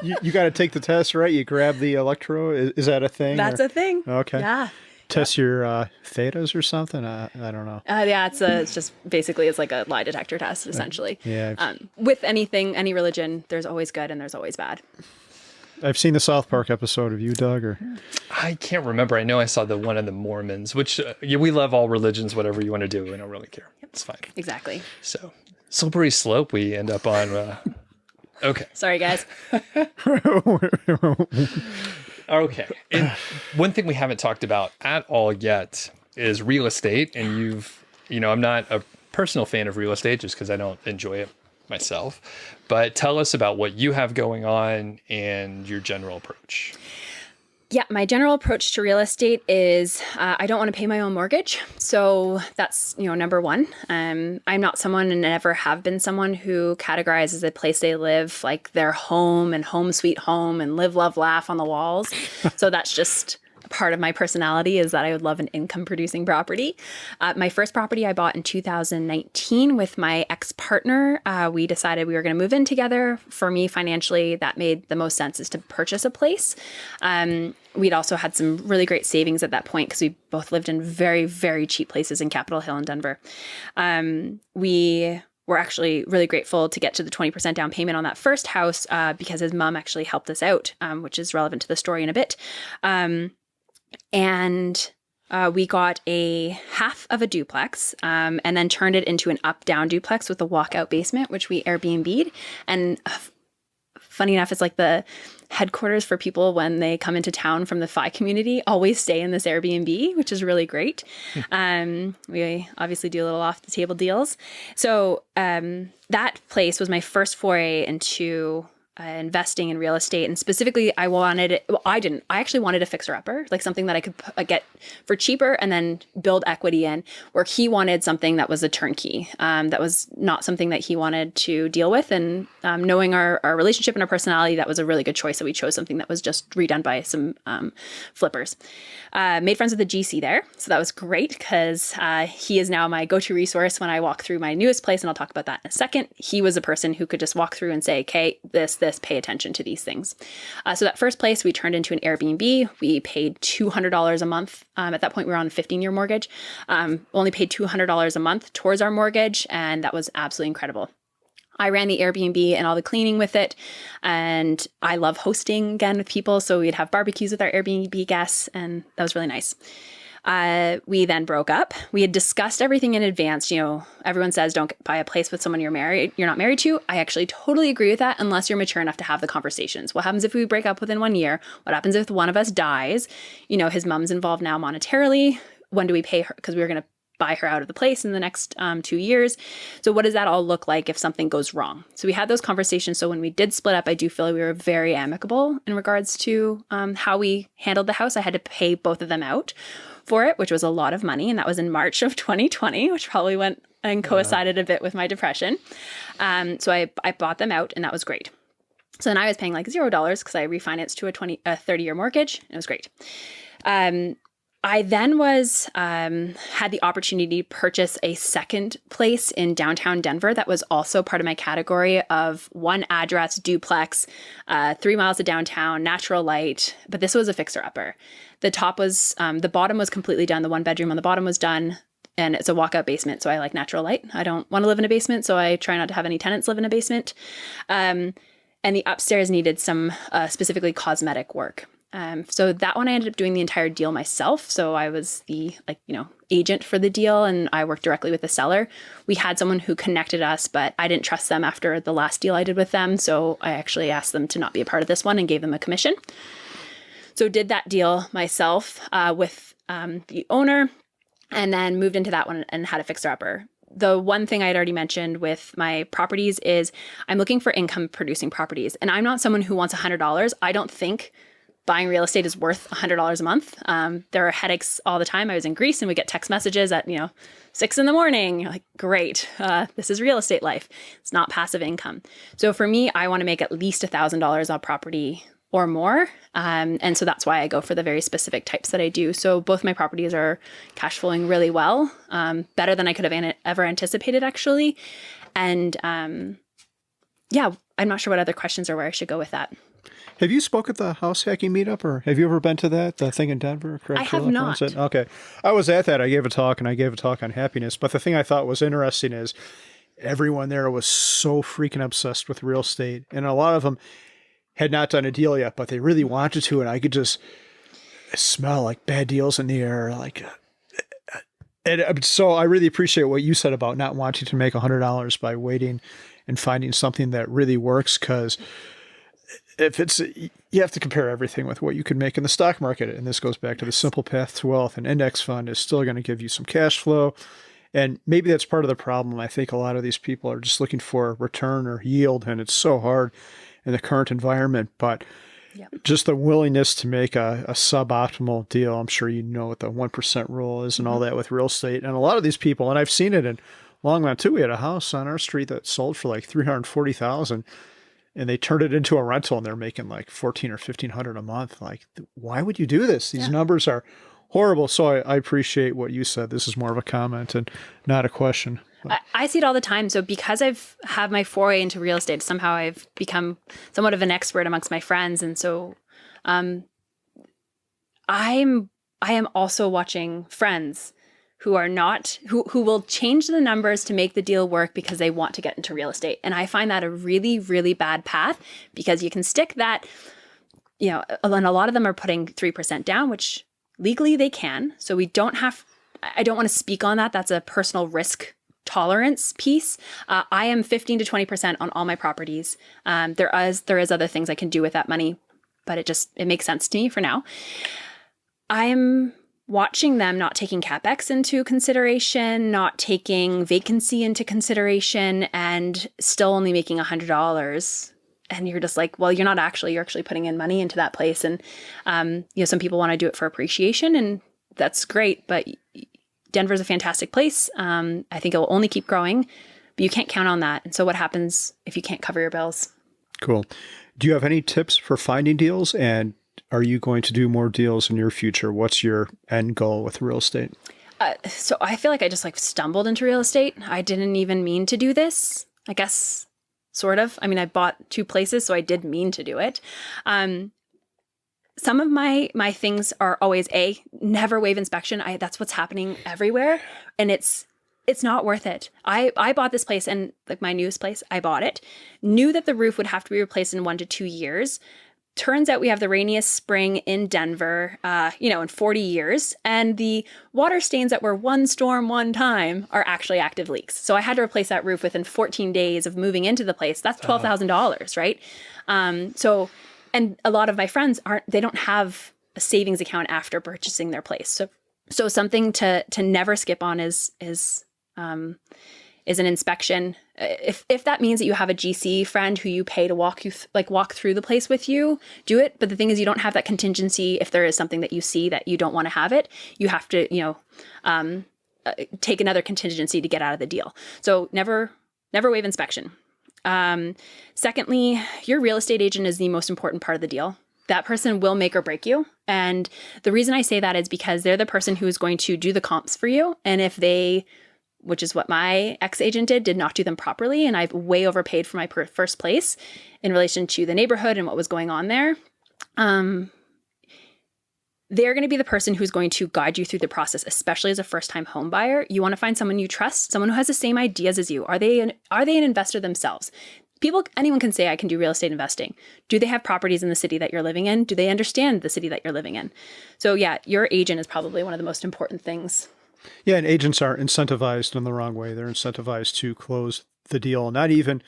you got to take the test, right? You grab the electro. Is that a thing? That's a thing. Okay. Yeah. Test your thetas or something? I don't know. Yeah, it's just basically it's like a lie detector test, essentially. Yeah. With any religion, there's always good and there's always bad. I've seen the South Park episode of you, Doug, or I can't remember. I know I saw the one of the Mormons, which we love all religions, whatever you want to do. We don't really care. It's fine. Exactly. So slippery slope we end up on. Okay. Sorry, guys. Okay. And one thing we haven't talked about at all yet is real estate. And I'm not a personal fan of real estate just because I don't enjoy it myself, but tell us about what you have going on and your general approach. Yeah, my general approach to real estate is I don't want to pay my own mortgage. So that's, number one. I'm not someone and never have been someone who categorizes a place they live like their home and home sweet home and live, love, laugh on the walls. So that's just part of my personality is that I would love an income producing property. My first property I bought in 2019 with my ex-partner. We decided we were going to move in together. For me, financially, that made the most sense is to purchase a place. We'd also had some really great savings at that point because we both lived in very, very cheap places in Capitol Hill and Denver. We were actually really grateful to get to the 20% down payment on that first house because his mom actually helped us out, which is relevant to the story in a bit. And we got a half of a duplex and then turned it into an up-down duplex with a walkout basement, which we Airbnb'd. And funny enough, it's like the headquarters for people when they come into town from the Fi community always stay in this Airbnb, which is really great. We obviously do a little off-the-table deals. So that place was my first foray into investing in real estate. And specifically, I actually wanted a fixer-upper, like something that I could get for cheaper and then build equity in, where he wanted something that was a turnkey. That was not something that he wanted to deal with. And knowing our relationship and our personality, that was a really good choice. So we chose something that was just redone by some flippers. Made friends with the GC there. So that was great because he is now my go-to resource when I walk through my newest place. And I'll talk about that in a second. He was a person who could just walk through and say, okay, this, pay attention to these things. So that first place we turned into an Airbnb. We paid $200 a month. At that point, we were on a 15-year mortgage. Only paid $200 a month towards our mortgage. And that was absolutely incredible. I ran the Airbnb and all the cleaning with it. And I love hosting again with people. So we'd have barbecues with our Airbnb guests, and that was really nice. We then broke up. We had discussed everything in advance. You know, everyone says don't buy a place with someone you're not married to. I actually totally agree with that unless you're mature enough to have the conversations. What happens if we break up within 1 year? What happens if one of us dies? You know, his mom's involved now monetarily. When do we pay her? Because we were going to buy her out of the place in the next 2 years. So what does that all look like if something goes wrong? So we had those conversations. So when we did split up, I do feel like we were very amicable in regards to how we handled the house. I had to pay both of them out for it, which was a lot of money. And that was in March of 2020, which probably went and coincided a bit with my depression. So I bought them out, and that was great. So then I was paying like $0 because I refinanced to a 30-year mortgage. And it was great. I then had the opportunity to purchase a second place in downtown Denver that was also part of my category of one address, duplex, 3 miles of downtown, natural light. But this was a fixer-upper. The bottom was completely done. The one bedroom on the bottom was done, and it's a walkout basement. So I like natural light. I don't want to live in a basement, so I try not to have any tenants live in a basement. And the upstairs needed some specifically cosmetic work. So that one I ended up doing the entire deal myself. So I was the agent for the deal, and I worked directly with the seller. We had someone who connected us, but I didn't trust them after the last deal I did with them. So I actually asked them to not be a part of this one and gave them a commission. So did that deal myself with the owner, and then moved into that one and had a fixer-upper. The one thing I had already mentioned with my properties is I'm looking for income producing properties. And I'm not someone who wants $100. I don't think buying real estate is worth $100 a month. There are headaches all the time. I was in Greece and we get text messages at 6 a.m. You're like, great, this is real estate life. It's not passive income. So for me, I want to make at least $1,000 on property or more. And so that's why I go for the very specific types that I do. So both my properties are cash flowing really well, better than I could have ever anticipated, actually. And yeah, I'm not sure what other questions or where I should go with that. Have you spoke at the house hacking meetup, or have you ever been to that, the thing in Denver? I have not. Okay. I was at that. I gave a talk on happiness. But the thing I thought was interesting is everyone there was so freaking obsessed with real estate. And a lot of them had not done a deal yet, but they really wanted to. And I could just smell like bad deals in the air. And so I really appreciate what you said about not wanting to make $100 by waiting and finding something that really works, because you have to compare everything with what you could make in the stock market. And this goes back to the simple path to wealth. An index fund is still going to give you some cash flow. And maybe that's part of the problem. I think a lot of these people are just looking for return or yield, and it's so hard in the current environment. But just the willingness to make a suboptimal deal. I'm sure you know what the 1% rule is and all that with real estate. And a lot of these people, and I've seen it in Longmont too. We had a house on our street that sold for like $340,000. And they turned it into a rental, and they're making like $1,400 or $1,500 a month. Like, why would you do this? These numbers are horrible. So I appreciate what you said. This is more of a comment and not a question. I see it all the time. So because I've had my foray into real estate, somehow I've become somewhat of an expert amongst my friends. And so I am also watching friends who are not, who will change the numbers to make the deal work because they want to get into real estate. And I find that a really, really bad path, because you can stick that, and a lot of them are putting 3% down, which legally they can. So I don't want to speak on that. That's a personal risk tolerance piece. I am 15 to 20% on all my properties. There is other things I can do with that money, but it makes sense to me for now. I'm watching them not taking CapEx into consideration, not taking vacancy into consideration, and still only making $100. And you're just like, well, you're actually putting in money into that place. And, some people want to do it for appreciation, and that's great. But Denver's a fantastic place. I think it will only keep growing, but you can't count on that. And so what happens if you can't cover your bills? Cool. Do you have any tips for finding deals, and are you going to do more deals in your future? What's your end goal with real estate? So I feel like I just stumbled into real estate. I didn't even mean to do this, I guess, sort of. I mean, I bought 2 places, so I did mean to do it. Some of my things are always never waive inspection. That's what's happening everywhere. And it's It's not worth it. I bought this place, and like my newest place, I bought it, knew that the roof would have to be replaced in 1 to 2 years. Turns out we have the rainiest spring in Denver, in 40 years. And the water stains that were one storm, one time are actually active leaks. So I had to replace that roof within 14 days of moving into the place. That's $12,000, right? And a lot of my friends they don't have a savings account after purchasing their place. So something to never skip on is an inspection. If that means that you have a GC friend who you pay to walk through the place with you, do it. But the thing is, you don't have that contingency. If there is something that you see that you don't want to have it, you have to, take another contingency to get out of the deal. So never waive inspection. Secondly, your real estate agent is the most important part of the deal. That person will make or break you. And the reason I say that is because they're the person who is going to do the comps for you. And if they, which is what my ex-agent did not do them properly, and I've way overpaid for my first place in relation to the neighborhood and what was going on there, they're going to be the person who's going to guide you through the process, especially as a first-time home buyer. You want to find someone you trust, someone who has the same ideas as you. Are they an investor themselves? Anyone can say, I can do real estate investing. Do they have properties in the city that you're living in? Do they understand the city that you're living in? So yeah, your agent is probably one of the most important things. Yeah, and agents are incentivized in the wrong way. They're incentivized to close the deal. Not even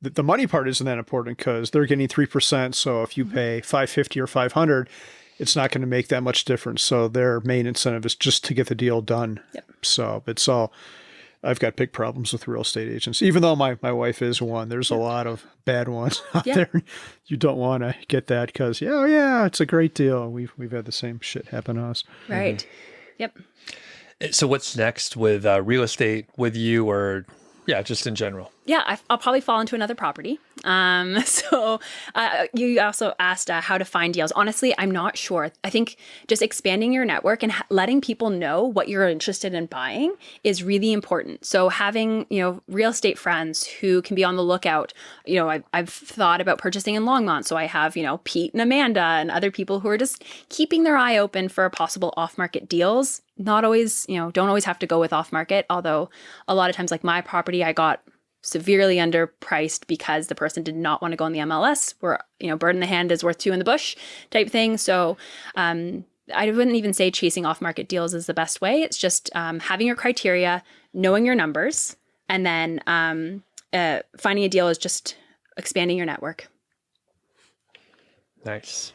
the money part isn't that important because they're getting 3%. So if you pay $550 or $500, it's not going to make that much difference. So their main incentive is just to get the deal done. Yep. So it's all. I've got big problems with real estate agents. Even though my wife is one, there's a lot of bad ones out there. You don't want to get that because it's a great deal. We've had the same shit happen to us. Right. Mm-hmm. Yep. So what's next with real estate with you, or just in general? Yeah, I'll probably fall into another property. So you also asked how to find deals. Honestly, I'm not sure. I think just expanding your network and letting people know what you're interested in buying is really important. So having, real estate friends who can be on the lookout. I've thought about purchasing in Longmont. So I have, Pete and Amanda and other people who are just keeping their eye open for possible off-market deals. Not always, don't always have to go with off-market. Although a lot of times, like my property, I got severely underpriced because the person did not want to go on the MLS where, bird in the hand is worth two in the bush type thing. So I wouldn't even say chasing off market deals is the best way. It's just having your criteria, knowing your numbers, and then finding a deal is just expanding your network. Nice.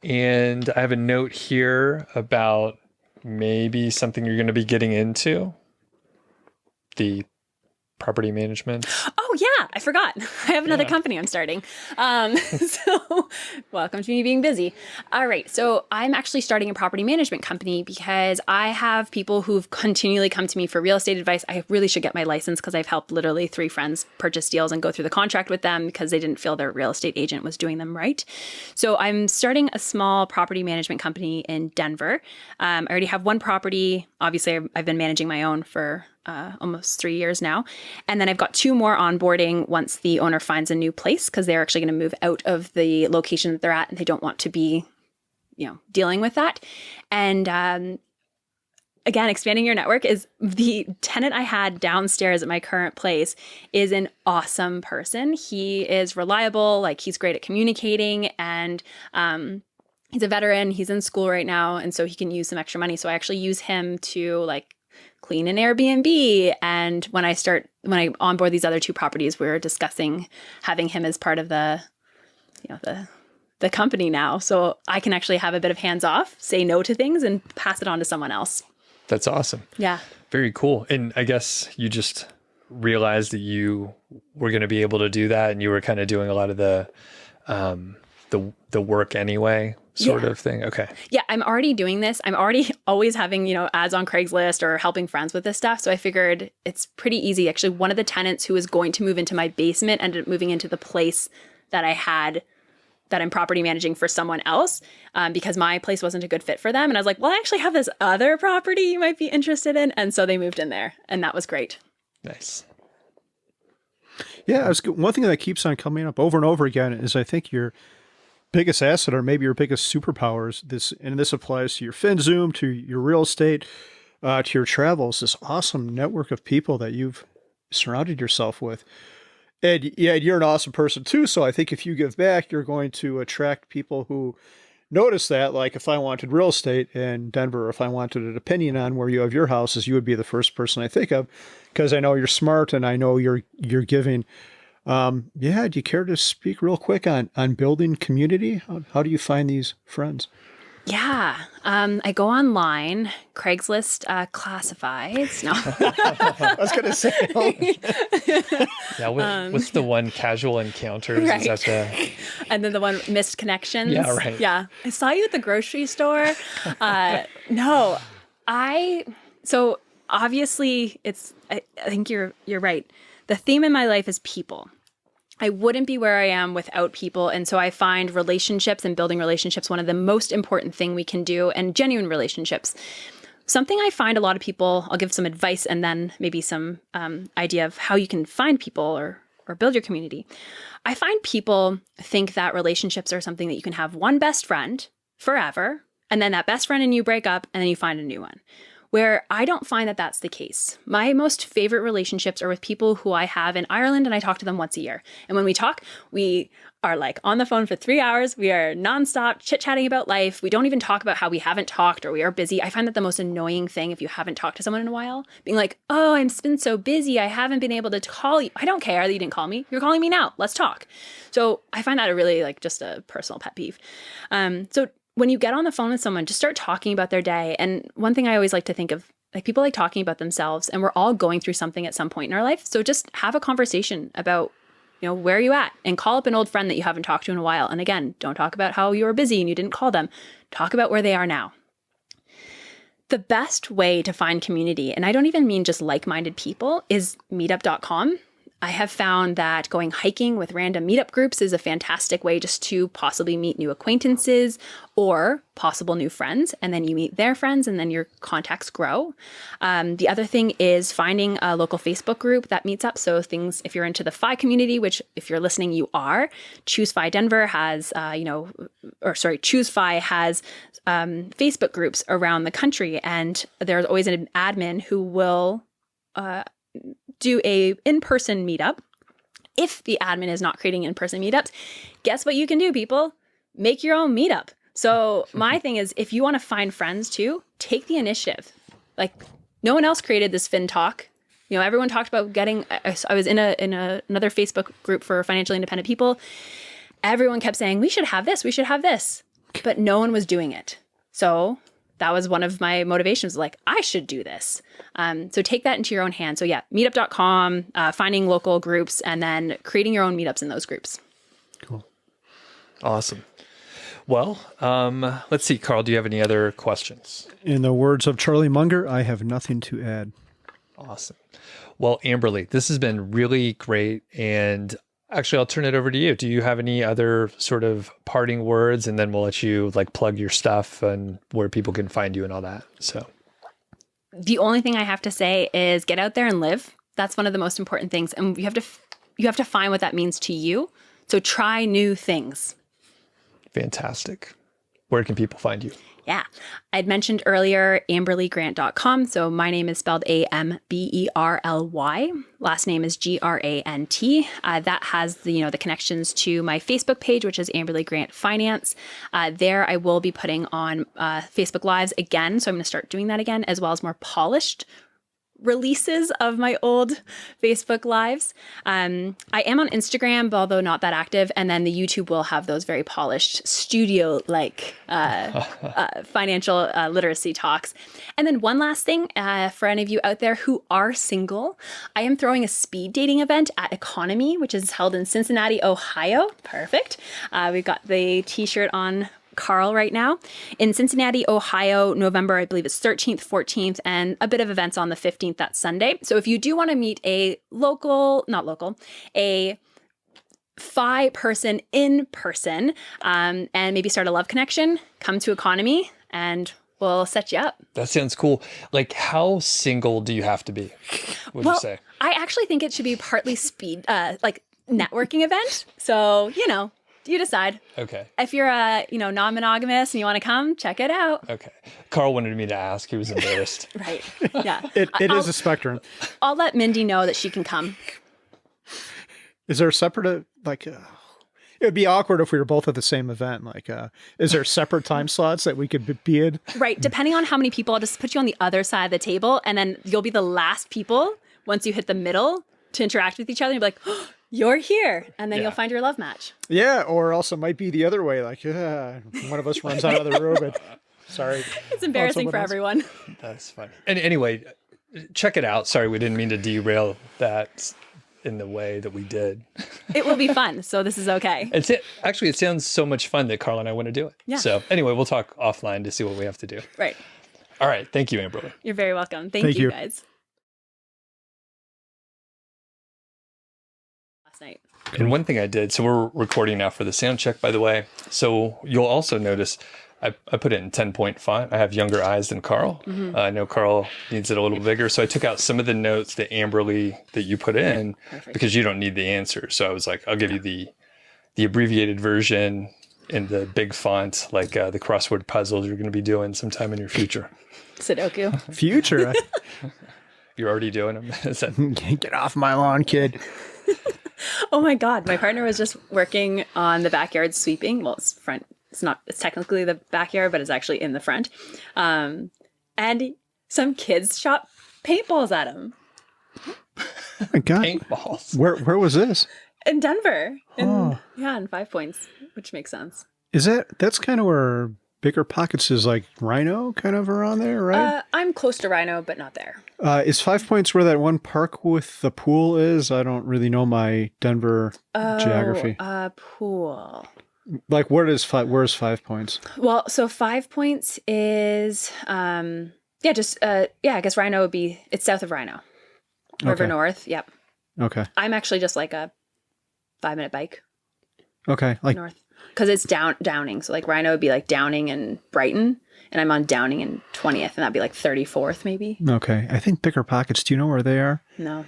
And I have a note here about maybe something you're going to be getting into, the property management. Oh yeah, I forgot. I have another company I'm starting. So welcome to me being busy. All right. So I'm actually starting a property management company because I have people who've continually come to me for real estate advice. I really should get my license because I've helped literally 3 friends purchase deals and go through the contract with them because they didn't feel their real estate agent was doing them right. So I'm starting a small property management company in Denver. I already have 1 property. Obviously, I've been managing my own for almost 3 years now. And then I've got 2 more onboarding once the owner finds a new place because they're actually going to move out of the location that they're at and they don't want to be, dealing with that. And again, expanding your network is the tenant I had downstairs at my current place is an awesome person. He is reliable, he's great at communicating, and he's a veteran. He's in school right now. And so he can use some extra money. So I actually use him to clean an Airbnb. And when I onboard these other 2 properties, we're discussing having him as part of the company now. So I can actually have a bit of hands off, say no to things and pass it on to someone else. That's awesome. Yeah. Very cool. And I guess you just realized that you were going to be able to do that and you were kind of doing a lot of the work anyway, sort of thing. Okay. Yeah, I'm already doing this. I'm already always having, ads on Craigslist or helping friends with this stuff. So I figured it's pretty easy. Actually, one of the tenants who was going to move into my basement ended up moving into the place that I had that I'm property managing for someone else because my place wasn't a good fit for them. And I was like, well, I actually have this other property you might be interested in. And so they moved in there and that was great. Nice. Yeah, one thing that keeps on coming up over and over again is I think your biggest asset or maybe your biggest superpower is this, and this applies to your FinZoom, to your real estate, to your travels, this awesome network of people that you've surrounded yourself with. And yeah, you're an awesome person too. So I think if you give back, you're going to attract people who notice that. Like if I wanted real estate in Denver, or if I wanted an opinion on where you have your houses, you would be the first person I think of, because I know you're smart and I know you're giving. Yeah, do you care to speak real quick on building community? How do you find these friends? Yeah. I go online, Craigslist classifieds. No. I was going to say, Yeah, what's the one, casual encounters? Right. Is that And then the one, missed connections. Yeah, right. Yeah. I saw you at the grocery store. No, so obviously I think you're right. The theme in my life is people. I wouldn't be where I am without people. And so I find relationships and building relationships one of the most important thing we can do, and genuine relationships. Something I find a lot of people, I'll give some advice and then maybe some idea of how you can find people or build your community. I find people think that relationships are something that you can have one best friend forever, and then that best friend and you break up, and then you find a new one. Where I don't find that that's the case. My most favorite relationships are with people who I have in Ireland, and I talk to them once a year. And when we talk, we are like on the phone for 3 hours. We are nonstop chit-chatting about life. We don't even talk about how we haven't talked or we are busy. I find that the most annoying thing if you haven't talked to someone in a while, being like, oh, I've been so busy. I haven't been able to call you. I don't care that you didn't call me. You're calling me now. Let's talk. So I find that a really like just a personal pet peeve. So when you get on the phone with someone, just start talking about their day. And one thing I always like to think of, like people like talking about themselves, and we're all going through something at some point in our life. So just have a conversation about, where are you at? And call up an old friend that you haven't talked to in a while. And again, don't talk about how you were busy and you didn't call them. Talk about where they are now. The best way to find community, and I don't even mean just like-minded people, is meetup.com. I have found that going hiking with random meetup groups is a fantastic way just to possibly meet new acquaintances or possible new friends. And then you meet their friends and then your contacts grow. The other thing is finding a local Facebook group that meets up. So things, if you're into the Fi community, which if you're listening, you are, Choose Fi Denver has, Choose Fi has Facebook groups around the country. And there's always an admin who will do a in-person meetup. If the admin is not creating in-person meetups, guess what you can do, people? Make your own meetup. So my thing is, if you want to find friends too, take the initiative. Like no one else created this FinTalk. Everyone talked about getting, I was in another Facebook group for financially independent people. Everyone kept saying, we should have this, but no one was doing it. So that was one of my motivations, like, I should do this. So take that into your own hands. So yeah, meetup.com, finding local groups, and then creating your own meetups in those groups. Cool. awesome? Well, let's see, Carl, do you have any other questions? In the words of Charlie Munger, I have nothing to add. Awesome. Well, Amberly, this has been really great. And actually, I'll turn it over to you. Do you have any other sort of parting words? And then we'll let you plug your stuff and where people can find you and all that. So the only thing I have to say is get out there and live. That's one of the most important things. And you have to find what that means to you. So try new things. Fantastic. Where can people find you? Yeah. I'd mentioned earlier amberlygrant.com. So my name is spelled Amberly. Last name is Grant. That has the connections to my Facebook page, which is Amberly Grant Finance. There I will be putting on Facebook Lives again. So I'm going to start doing that again, as well as more polished releases of my old Facebook Lives. I am on Instagram, but although not that active. And then the YouTube will have those very polished studio-like financial literacy talks. And then one last thing, for any of you out there who are single, I am throwing a speed dating event at Economy, which is held in Cincinnati, Ohio. Perfect. We've got the t-shirt on Carl right now in Cincinnati, Ohio, November, I believe it's 13th, 14th, and a bit of events on the 15th, that's Sunday. So if you do want to meet a FI person in person, and maybe start a love connection, come to Economy and we'll set you up. That sounds cool. How single do you have to be? Would you say? I actually think it should be partly speed, networking event. So, You decide. Okay. If you're a, non-monogamous and you want to come, check it out. Okay. Carl wanted me to ask. He was embarrassed. Right. Yeah. It is a spectrum. I'll let Mindy know that she can come. Is there a separate, it would be awkward if we were both at the same event. Is there separate time slots that we could be in? Right. Depending on how many people, I'll just put you on the other side of the table, and then you'll be the last people once you hit the middle to interact with each other. You'll be like, oh, you're here. And then you'll find your love match. Yeah. Or else it might be the other way. One of us runs out of the room and sorry. It's embarrassing for everyone. That's funny. And anyway, check it out. Sorry, we didn't mean to derail that in the way that we did. It will be fun. So this is okay. Actually, it sounds so much fun that Carl and I want to do it. Yeah. So anyway, we'll talk offline to see what we have to do. Right. All right. Thank you, Amberly. You're very welcome. Thank you, guys. Last night. And one thing I did, so we're recording now for the sound check, by the way. So you'll also notice I put it in 10 font. I have younger eyes than Carl. Mm-hmm. I know Carl needs it a little bigger. So I took out some of the notes that Amberly, that you put in, because you don't need the answer. So I was like, I'll give you the abbreviated version in the big font, like the crossword puzzles you're going to be doing sometime in your future. Sudoku. Future. You're already doing them. Is that- Get off my lawn, kid. Oh my God. My partner was just working on the backyard sweeping. Well, it's front. It's technically the backyard, but it's actually in the front. And some kids shot paintballs at him. Oh my God. Paintballs. Where was this? In Denver. In 5 Points, which makes sense. That's kind of where Bigger Pockets is, like Rhino kind of around there, right? I'm close to Rhino, but not there. Is 5 Points where that one park with the pool is? I don't really know my Denver geography. Pool. Like where's 5 Points? Well, so 5 Points is, I guess Rhino would be, it's south of Rhino. River North. Yep. Okay. I'm actually just like a 5-minute bike Okay. Like north. Because it's Downing. So like Rhino would be like Downing and Brighton. And I'm on Downing and 20th. And that'd be like 34th maybe. Okay. I think Bigger Pockets, do you know where they are? No.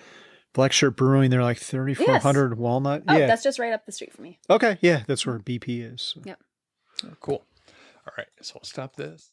Black Shirt Brewing, they're like 3,400 Walnut. Oh, yeah. that's just right up the street from me. Okay. Yeah. That's where BP is. Yep. Cool. All right. So I'll stop this.